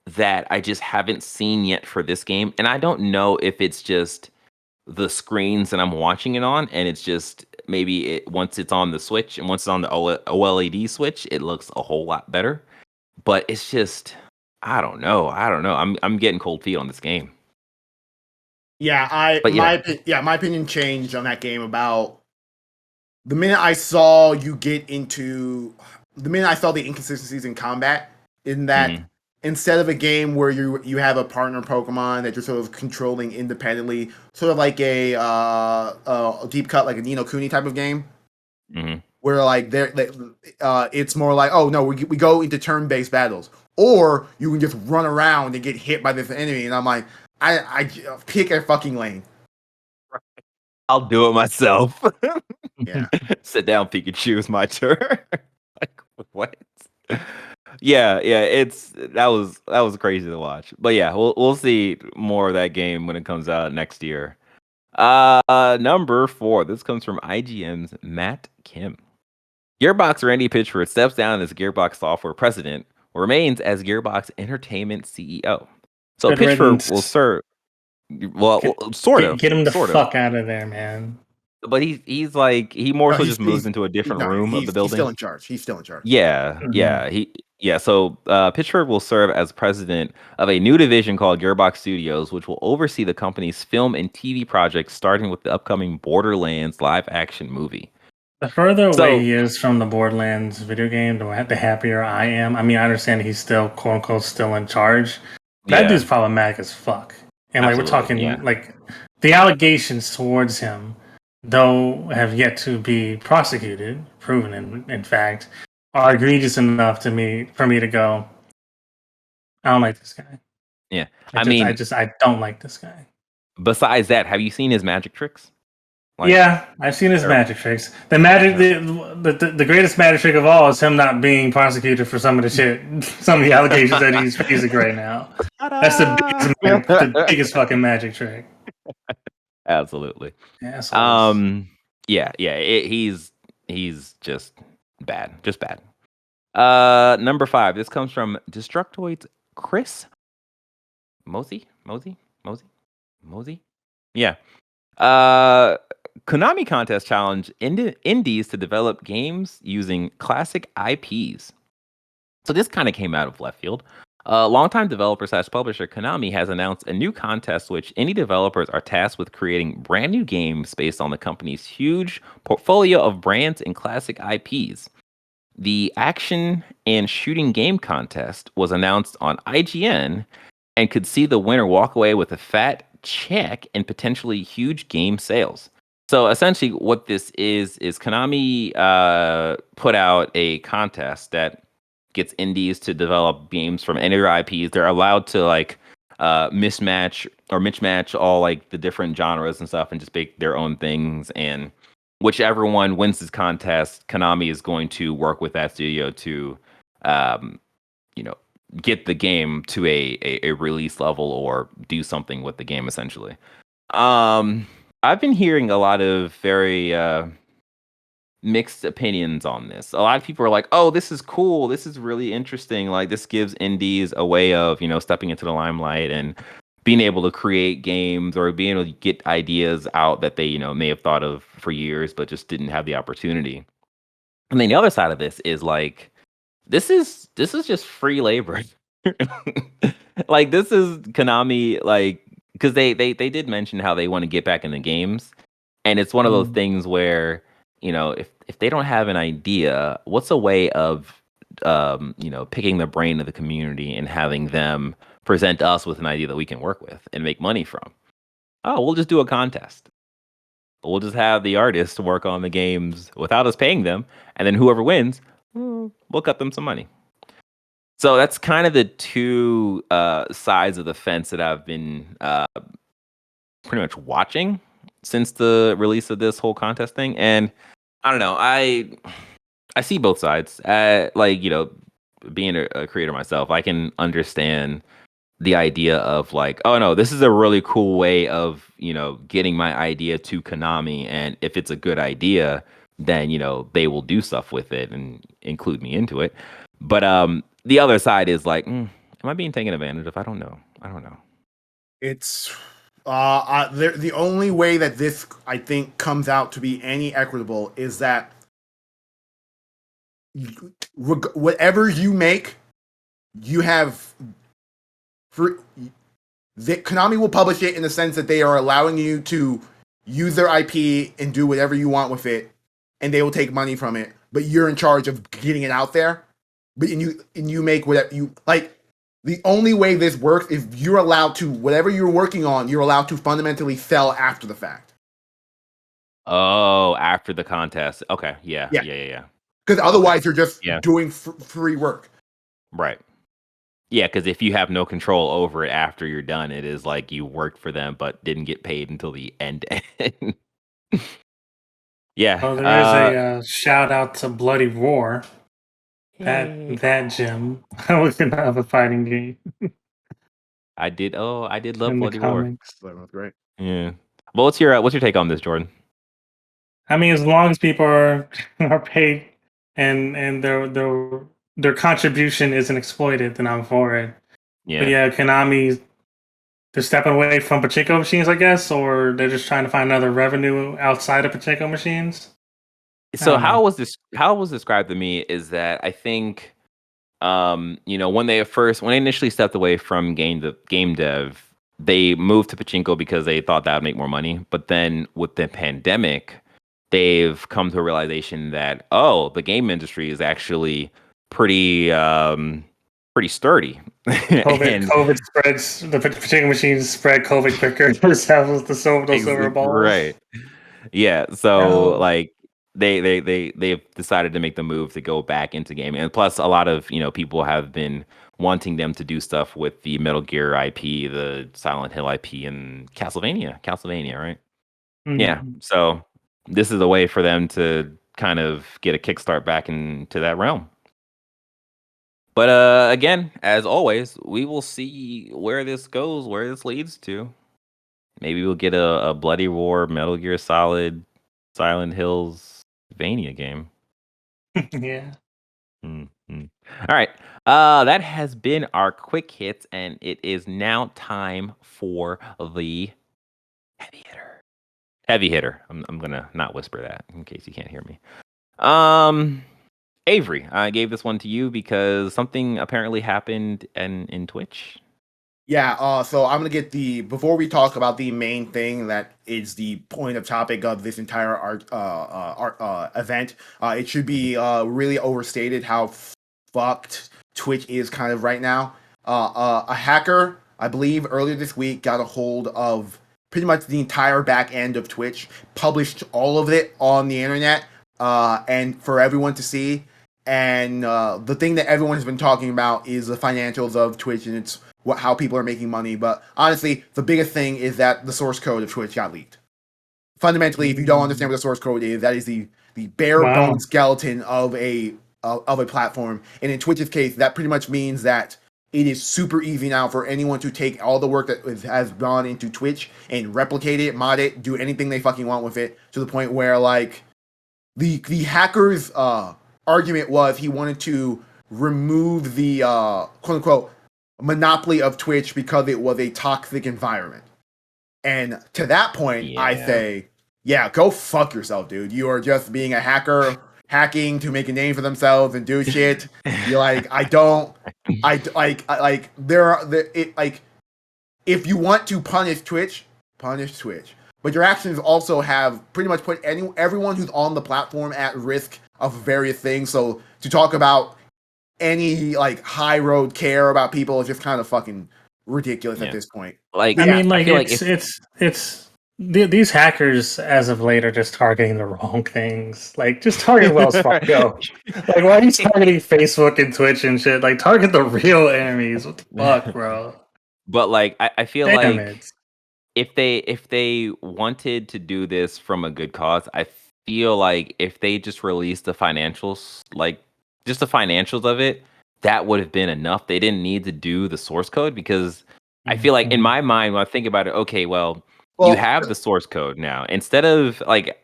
that I just haven't seen yet for this game. And I don't know if it's just the screens that I'm watching it on, and it's just maybe once it's on the Switch and once it's on the OLED Switch, it looks a whole lot better. But it's just I don't know. I'm getting cold feet on this game. Yeah, But my opinion changed on that game about the minute I saw the minute I saw the inconsistencies in combat, in that instead of a game where you have a partner Pokemon that you're sort of controlling independently, sort of like a deep cut, like a Ni no Kuni type of game, where like it's more like, oh no, we go into turn-based battles, or you can just run around and get hit by this enemy, and I'm like, I pick a fucking lane. I'll do it myself. Yeah. Sit down, Pikachu. It's my turn. Like what? Yeah. That was crazy to watch. But yeah, we'll see more of that game when it comes out next year. Number 4. This comes from IGN's Matt Kim. Gearbox Randy Pitchford steps down as Gearbox Software President, remains as Gearbox Entertainment CEO. So Good Pitchford riddance. will serve. Well, sort of. Get him the sort of. fuck out of there, man. But he's like he more No, so just moved into a different room of the building. He's still in charge. He's still in charge. Yeah. So Pitchford will serve as president of a new division called Gearbox Studios, which will oversee the company's film and TV projects, starting with the upcoming Borderlands live-action movie. The further away he is from the Borderlands video game, the happier I am. I mean, I understand he's still quote unquote still in charge. That dude's problematic as fuck. And like we're talking like the allegations towards him, though have yet to be prosecuted, proven in fact, are egregious enough for me to go, I don't like this guy. Yeah. I don't like this guy. Besides that, have you seen his magic tricks? Like, yeah, I've seen his magic tricks. The greatest magic trick of all is him not being prosecuted for some of the allegations that he's facing right now. That's the biggest fucking magic trick. Absolutely. Assholes. He's just bad. Number 5. This comes from Destructoid's Chris Mosey. Yeah. Konami contest challenge indies to develop games using classic IPs. So this kind of came out of left field. Longtime developer / publisher Konami has announced a new contest which indie developers are tasked with creating brand new games based on the company's huge portfolio of brands and classic IPs. The action and shooting game contest was announced on IGN and could see the winner walk away with a fat check and potentially huge game sales. So essentially what this is Konami put out a contest that gets indies to develop games from any of their IPs. They're allowed to like mismatch all like the different genres and stuff and just make their own things. And whichever one wins this contest, Konami is going to work with that studio to, get the game to a release level or do something with the game essentially. I've been hearing a lot of very mixed opinions on this. A lot of people are like, "Oh, this is cool. This is really interesting. Like this gives indies a way of, stepping into the limelight and being able to create games or being able to get ideas out that they, may have thought of for years, but just didn't have the opportunity. And then the other side of this is like, this is just free labor. Like this is Konami, like, because they did mention how they want to get back in the games, and it's one of those things where if they don't have an idea, what's a way of picking the brain of the community and having them present us with an idea that we can work with and make money from? Oh, we'll just do a contest. We'll just have the artists work on the games without us paying them, and then whoever wins, we'll cut them some money. So that's kind of the two sides of the fence that I've been pretty much watching since the release of this whole contest thing. And I don't know, I see both sides. Being a creator myself, I can understand the idea of like, oh no, this is a really cool way of getting my idea to Konami, and if it's a good idea, then they will do stuff with it and include me into it. But the other side is like, am I being taken advantage of? I don't know. It's the only way that this, I think, comes out to be any equitable is that whatever you make, you have Konami will publish it in the sense that they are allowing you to use their IP and do whatever you want with it, and they will take money from it, but you're in charge of getting it out there. But you make whatever you like. The only way this works is you're allowed to, whatever you're working on, you're allowed to fundamentally sell after the fact. Oh, after the contest. Okay, yeah. Because otherwise you're just doing free work. Right. Yeah, because if you have no control over it after you're done, it is like you worked for them but didn't get paid until the end. Yeah. Oh, there is a shout out to Bloody Roar. That gem was another fighting game. I did love in Bloody the Roar. That was great. Yeah. Well, what's your take on this, Jordan? I mean, as long as people are paid and their contribution isn't exploited, then I'm for it. Yeah. But yeah, Konami, they're stepping away from pachinko machines, I guess, or they're just trying to find another revenue outside of pachinko machines. So how it was described to me is that I think when they initially stepped away from game dev, they moved to pachinko because they thought that would make more money. But then with the pandemic, they've come to a realization that the game industry is actually pretty sturdy. COVID spreads, the pachinko machines spread COVID quicker. That was the silver balls. Right. Yeah. So they've decided to make the move to go back into gaming, and plus a lot of people have been wanting them to do stuff with the Metal Gear IP, the Silent Hill IP, and Castlevania, right? Mm-hmm. Yeah. So this is a way for them to kind of get a kickstart back into that realm. But again, as always, we will see where this goes, where this leads to. Maybe we'll get a Bloody Roar, Metal Gear Solid, Silent Hills Vania game. Yeah. Mm-hmm. All right. That has been our quick hits, and it is now time for the heavy hitter. Heavy hitter. I'm gonna not whisper that in case you can't hear me. Avery, I gave this one to you because something apparently happened in Twitch. Yeah, so I'm gonna get before we talk about the main thing that is the point of topic of this entire event. It should be really overstated how fucked Twitch is kind of right now. A hacker, I believe, earlier this week got a hold of pretty much the entire back end of Twitch, published all of it on the internet, and for everyone to see. And the thing that everyone has been talking about is the financials of Twitch, and it's how people are making money. But honestly, the biggest thing is that the source code of Twitch got leaked. Fundamentally, if you don't understand what the source code is, that is the bare bones skeleton of a platform. And in Twitch's case, that pretty much means that it is super easy now for anyone to take all the work that has gone into Twitch and replicate it, mod it, do anything they fucking want with it, to the point where like the hacker's argument was he wanted to remove the quote unquote monopoly of Twitch because it was a toxic environment. And to that point, I say, yeah, go fuck yourself, dude. You are just being a hacker, hacking to make a name for themselves and do shit. You're like, if you want to punish Twitch. But your actions also have pretty much put everyone who's on the platform at risk of various things. So to talk about any like high road care about people is just kind of fucking ridiculous at this point. Like, I mean, like it's these hackers as of late are just targeting the wrong things. Like, just target Wells Fargo. Like, why are you targeting Facebook and Twitch and shit? Like, target the real enemies. What the fuck, bro? But like, I feel like if they wanted to do this from a good cause, I feel like if they just released the financials, like just the financials of it, that would have been enough. They didn't need to do the source code because I feel like in my mind when I think about it, okay, well you have the source code now. Instead of like,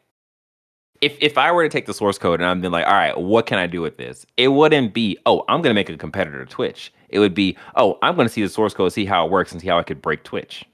if I were to take the source code and I'm like, all right, what can I do with this? It wouldn't be, oh, I'm going to make a competitor to Twitch. It would be, oh, I'm going to see the source code, see how it works, and see how I could break Twitch.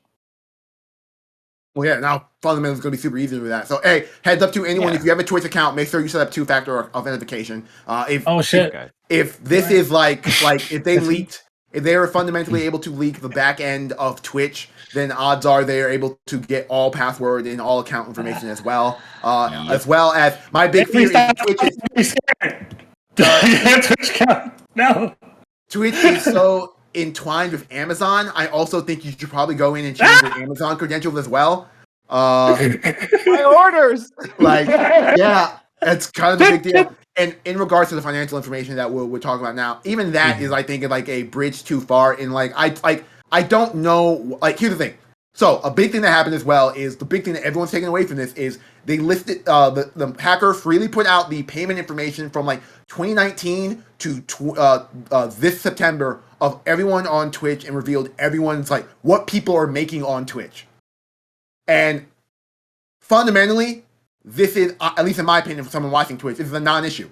Well, yeah, now fundamentally it's going to be super easy to do that. So, hey, heads up to anyone, if you have a Twitch account, make sure you set up two-factor authentication. If this is like if they leaked, if they were fundamentally able to leak the back end of Twitch, then odds are they are able to get all password and all account information as well. As well as my big fear is Twitch is so entwined with Amazon. I also think you should probably go in and change your Amazon credentials as well. My orders. Like, yeah, it's kind of a big deal. And in regards to the financial information that we're talking about now, even that is, I think, like a bridge too far. In like, I don't know. Like, here's the thing. So a big thing that happened as well is the big thing that everyone's taking away from this is they listed the hacker freely put out the payment information from like 2019 to this September of everyone on Twitch and revealed everyone's like what people are making on Twitch. And fundamentally, this is, at least in my opinion, for someone watching Twitch, this is a non-issue.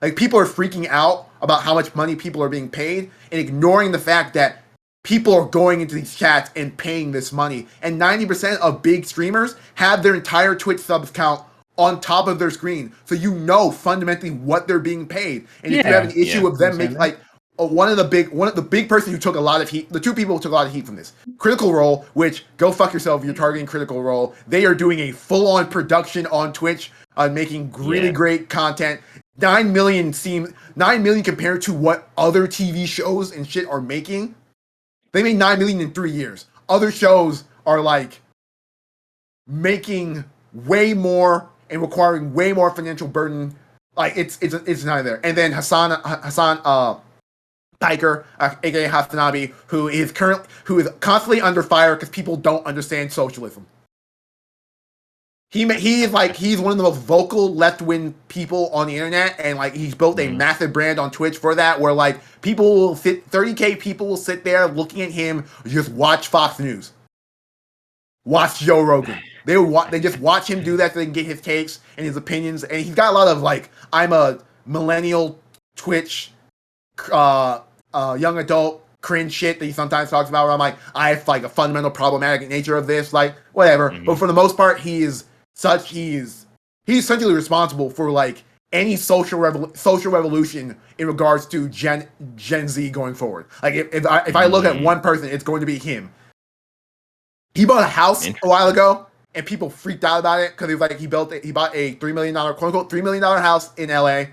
Like, people are freaking out about how much money people are being paid and ignoring the fact that people are going into these chats and paying this money. And 90% of big streamers have their entire Twitch subs count on top of their screen. So you know fundamentally what they're being paid. And if you have an issue with them making, like, one of the big person who took a lot of heat, the two people who took a lot of heat from this, Critical Role, which go fuck yourself, you're targeting Critical Role. They are doing a full-on production on Twitch, making really great content. 9 million compared to what other TV shows and shit are making. They made 9 million in 3 years. Other shows are like making way more and requiring way more financial burden. Like, it's not there. And then Hassan Tiger, aka Hasanabi, who is constantly under fire because people don't understand socialism. He's one of the most vocal left-wing people on the internet, and like he's built a massive brand on Twitch for that, where like 30K people will sit there looking at him, just watch Fox News, watch Joe Rogan. They just watch him do that so they can get his takes and his opinions, and he's got a lot of like, I'm a millennial Twitch, young adult cringe shit that he sometimes talks about, where I'm like, I have like a fundamental problematic nature of this, like whatever. But for the most part, he's essentially responsible for like any social revolution in regards to Gen Z going forward. Like if I look at one person, it's going to be him. He bought a house a while ago, and people freaked out about it because he was like he bought a $3 million quote unquote $3 million house in LA.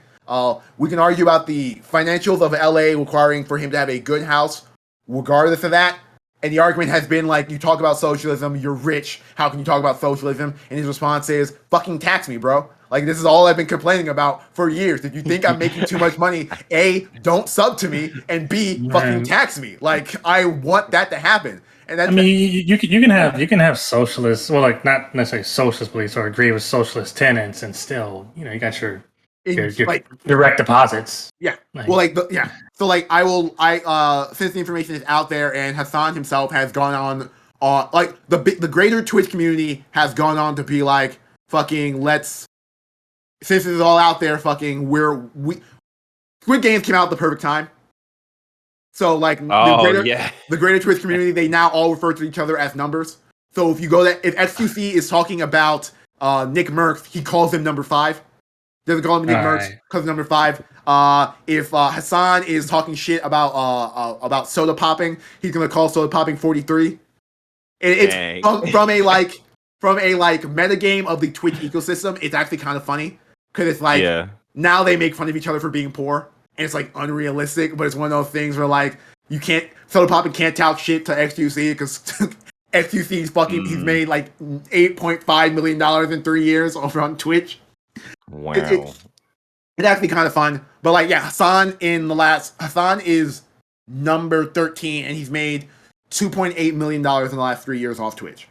We can argue about the financials of LA requiring for him to have a good house, regardless of that. And the argument has been like, you talk about socialism, you're rich, how can you talk about socialism? And his response is, fucking tax me, bro. Like, this is all I've been complaining about for years. If you think I'm making too much money, A, don't sub to me, and B, fucking tax me. Like, I want that to happen. And that's, I mean, you can have socialists, well, like not necessarily socialist beliefs or agree with socialist tenets, and still, you know, you got your like direct deposits. Yeah. So like since the information is out there and Hassan himself has gone on like the greater Twitch community has gone on to be like, fucking since this is all out there, fucking Squid Games came out at the perfect time. So like the greater Twitch community, they now all refer to each other as numbers. So if you go that if XQC is talking about Nick Merckx, he calls him number 5. Doesn't call him Nick Merckx because number 5. If Hassan is talking shit about soda popping, he's gonna call soda popping 43. It's from a metagame of the Twitch ecosystem. It's actually kind of funny because it's like now they make fun of each other for being poor, and it's like unrealistic. But it's one of those things where like you can't soda popping can't talk shit to XQC because XQC's fucking he's made like $8.5 million in 3 years over on Twitch. Wow. It's actually kind of fun. But like Hassan is number 13 and he's made $2.8 million in the last 3 years off Twitch.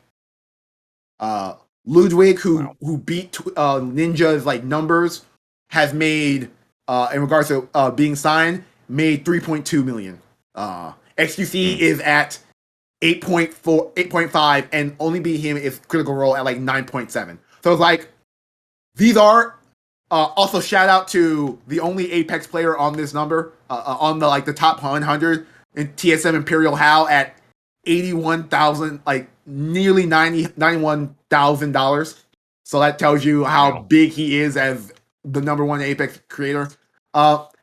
Ludwig, who beat Ninja's like numbers, has made in regards to being signed, made 3.2 million. XQC is at 8.5, and only beat him is Critical Role at like 9.7. So it's like these are also shout out to the only Apex player on this number on the top 100 in TSM Imperial How at 81,000, like nearly $91,000. So that tells you how big he is as the number 1 Apex creator. What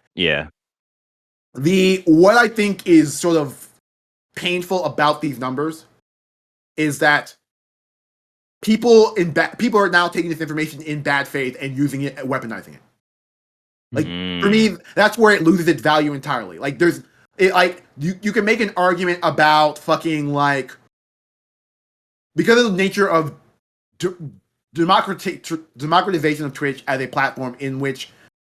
I think is sort of painful about these numbers is that people are now taking this information in bad faith and using it and weaponizing it. Like for me, that's where it loses its value entirely. Like you can make an argument about fucking like because of the nature of democratization of Twitch as a platform in which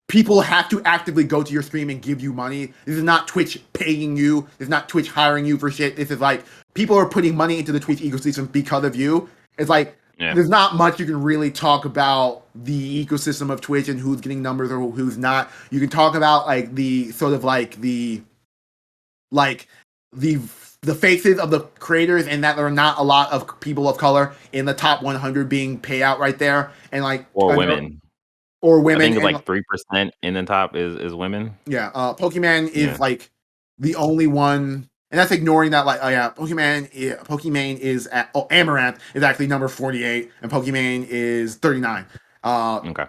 people have to actively go to your stream and give you money. This is not Twitch paying you. This is not Twitch hiring you for shit. This is like people are putting money into the Twitch ecosystem because of you. It's like there's not much you can really talk about the ecosystem of Twitch and who's getting numbers or who's not. You can talk about like the sort of like the faces of the creators and that there are not a lot of people of color in the top 100 being Payout right there and like women. Or women. I think it's like 3% in the top is women. Yeah, Pokemon is like the only one, and that's ignoring that. Like, Pokemon is at Amaranth is actually number 48, and Pokemon is 39. Okay.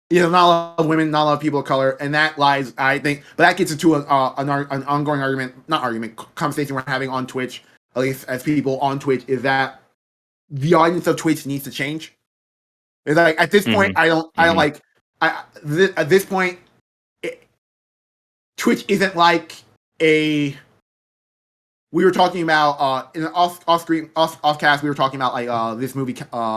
Yeah, not a lot of women, not a lot of people of color, and that lies, I think, but that gets into an ongoing conversation we're having on Twitch, at least as people on Twitch, is that the audience of Twitch needs to change. It's like at this point, at this point, Twitch isn't like a. We were talking about in an off cast. We were talking about like this movie,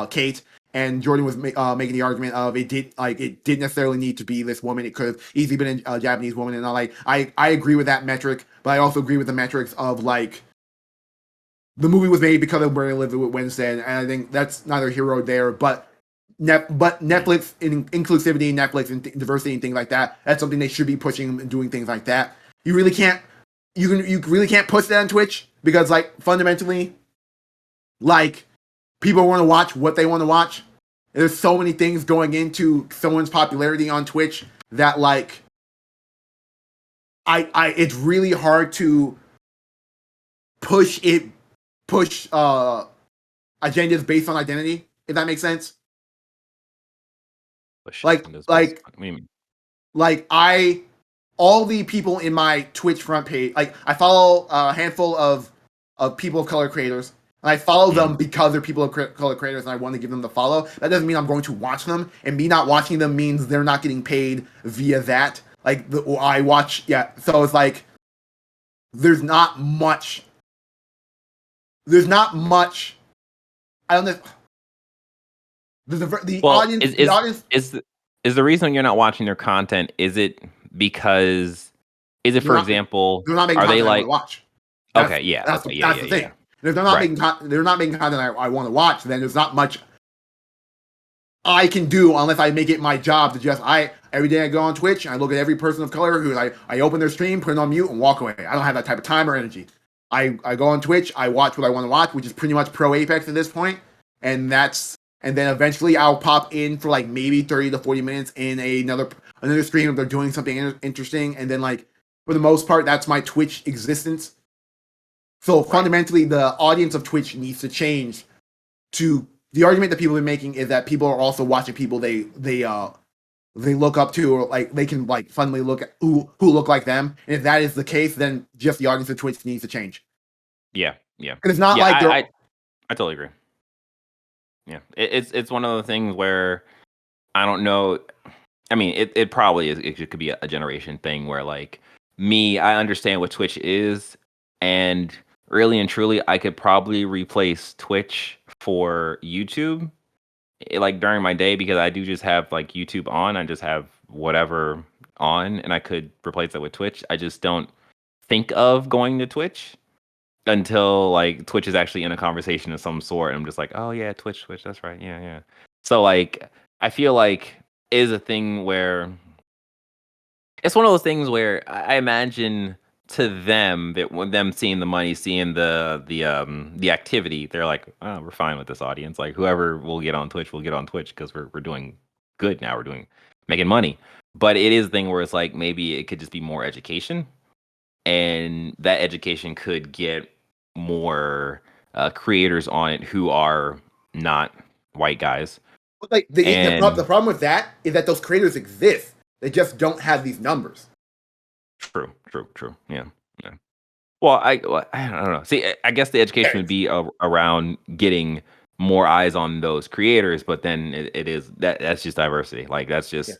Kate, and Jordan was making the argument of it didn't necessarily need to be this woman. It could have easily been a Japanese woman, and I agree with that metric, but I also agree with the metrics of like. The movie was made because of where I lived with Wednesday, and I think that's neither hero there, but Netflix and inclusivity, Netflix and diversity and things like that. That's something they should be pushing and doing things like that. You really can't push that on Twitch because like fundamentally, like people want to watch what they want to watch. There's so many things going into someone's popularity on Twitch that like it's really hard to push agendas based on identity, if that makes sense. All the people in my Twitch front page, like I follow a handful of people of color creators, and I follow them because they're people of color creators, and I want to give them the follow. That doesn't mean I'm going to watch them, and me not watching them means they're not getting paid via that. So it's like there's not much. I don't know. The audience is the reason you're not watching their content? Is it because? Is it for example? They're not making are they content like? I watch. That's the thing. If they're not making content I want to watch, then there's not much I can do unless I make it my job to just every day I go on Twitch and I look at every person of color who I open their stream, put it on mute, and walk away. I don't have that type of time or energy. I go on Twitch, I watch what I want to watch, which is pretty much pro Apex at this point, and then eventually I'll pop in for like maybe 30 to 40 minutes in another stream if they're doing something interesting, and then like for the most part, that's my Twitch existence. So fundamentally, the audience of Twitch needs to change. To the argument that people are making is that people are also watching people they look up to, or like they can like funnily look at who look like them. And if that is the case, then just the audience of Twitch needs to change. Yeah. And it's not like I totally agree. Yeah, it's one of the things where I don't know. I mean, it probably is. It could be a generation thing where, like, me, I understand what Twitch is, and really and truly, I could probably replace Twitch for YouTube, like during my day, because I do just have like YouTube on. I just have whatever on, and I could replace that with Twitch. I just don't think of going to Twitch until like Twitch is actually in a conversation of some sort. And I'm just like, oh yeah, Twitch, that's right. Yeah. So like, I feel like it is a thing where it's one of those things where I imagine to them that when them seeing the money, seeing the activity, they're like, oh, we're fine with this audience. Like whoever will get on Twitch will get on Twitch because we're doing good now. We're making money. But it is a thing where it's like maybe it could just be more education, and that education could get more creators on it who are not white guys. But like the problem with that is that those creators exist. They just don't have these numbers. True. Yeah. Well, I don't know. See, I guess the education would be around getting more eyes on those creators, but then it is that's just diversity. Like that's just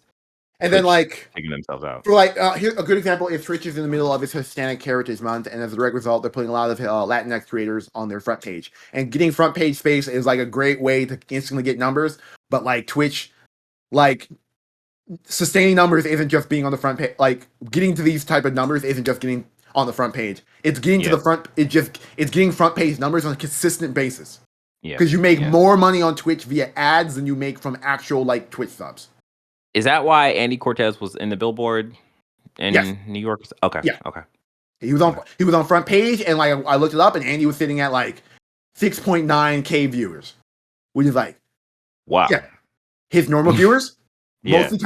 and then like taking themselves out. For like here's a good example: if Twitch is in the middle of its Hispanic Heritage Month, and as a direct result, they're putting a lot of Latinx creators on their front page, and getting front page space is like a great way to instantly get numbers. But like Twitch, like sustaining numbers isn't just being on the front page. Like getting to these type of numbers isn't just getting on the front page. It's getting to the front. It's getting front page numbers on a consistent basis. Yeah, because you make more money on Twitch via ads than you make from actual like Twitch subs. Is that why Andy Cortez was in the Billboard in New York? Okay. Yeah. Okay. He was on front page, and like I looked it up, and Andy was sitting at like 6.9K viewers, which is like wow. Yeah. His normal viewers, most of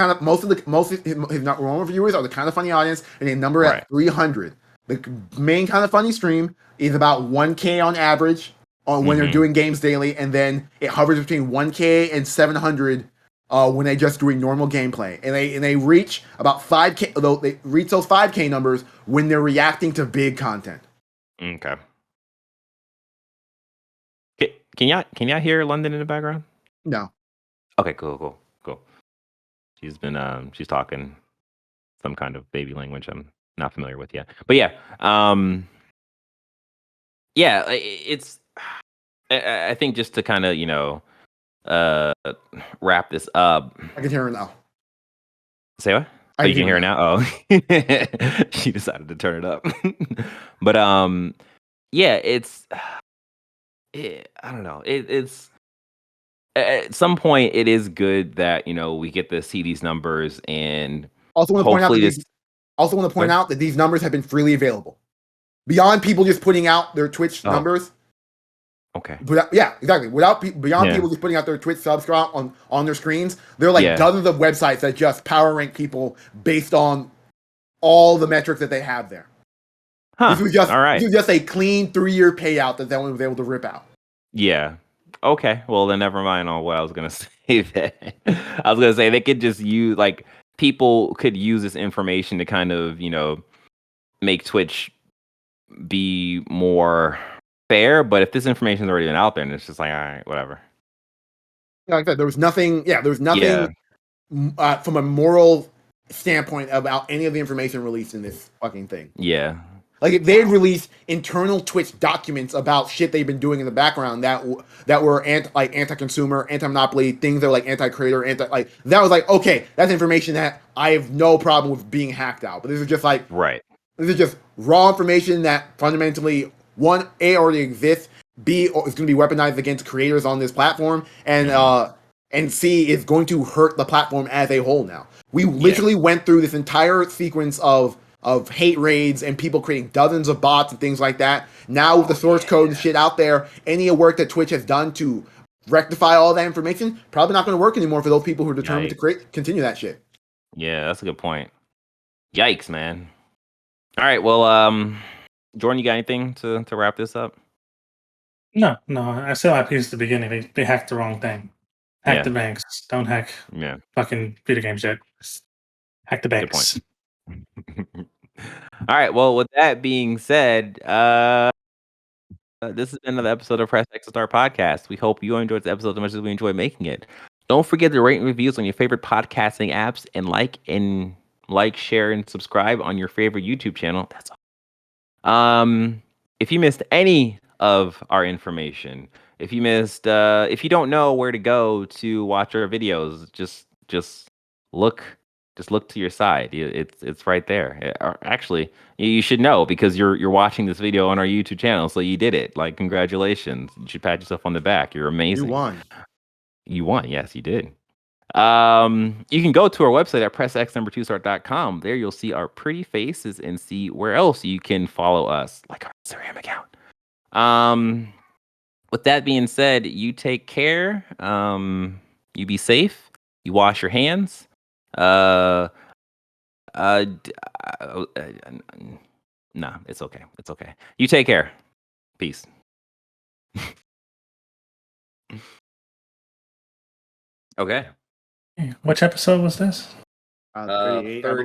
his normal viewers are the kind of funny audience, and a number at 300. The main kind of funny stream is about 1K on average on when they're doing games daily, and then it hovers between 1K and 700. When they're just doing normal gameplay, and they reach about 5K, although they reach those 5K numbers when they're reacting to big content. Okay. Can y'all hear London in the background? No. Okay, cool. She's been she's talking some kind of baby language I'm not familiar with yet, but it's I think just to kind of wrap this up. I can hear her now. Say what? You can hear her now? Oh. She decided to turn it up. But it's I don't know. It's at some point it is good that we get to see these numbers, and also want to point out that these numbers have been freely available. Beyond people just putting out their Twitch numbers. Okay. But yeah, exactly. Beyond people just putting out their Twitch subscribe on their screens, there are like dozens of websites that just power rank people based on all the metrics that they have there. Huh. This was just a clean 3-year payout that one was able to rip out. Yeah. Okay. Well, then never mind on what I was gonna say. I was gonna say they could just use people could use this information to kind of make Twitch be more fair, but if this information has already been out there, and it's just like, all right, whatever. Like I said, there was nothing from a moral standpoint about any of the information released in this fucking thing. Yeah. Like if they had released internal Twitch documents about shit they've been doing in the background that were anti-consumer, anti-monopoly, things that were like anti-creator, that was like, okay, that's information that I have no problem with being hacked out. But this is just like this is just raw information that fundamentally one, A, already exists, B, is going to be weaponized against creators on this platform, and C, is going to hurt the platform as a whole now. We literally went through this entire sequence of hate raids and people creating dozens of bots and things like that. Now with the source code and shit out there, any work that Twitch has done to rectify all that information, probably not going to work anymore for those people who are determined to continue that shit. Yeah, that's a good point. Yikes, man. All right. Well, Jordan, you got anything to wrap this up? No. I said my piece at the beginning. They hacked the wrong thing. Hack the banks. Don't hack fucking video games yet. Hack the Good banks. point. All right. Well, with that being said, this has been another episode of Press X to Start podcast. We hope you enjoyed this episode as much as we enjoyed making it. Don't forget to rate and reviews on your favorite podcasting apps, and like, share, and subscribe on your favorite YouTube channel. That's all. If you missed any of our information, if you don't know where to go to watch our videos, just look to your side. It's right there. Actually, you should know because you're watching this video on our YouTube channel, so you did it. Like, congratulations! You should pat yourself on the back. You're amazing. You won. You won. Yes, you did. You can go to our website at pressx2start.com. There you'll see our pretty faces and see where else you can follow us, like our Instagram account. With that being said, you take care. You be safe. You wash your hands. Nah, it's okay. It's okay. You take care. Peace. Okay. Which episode was this? 38. 30.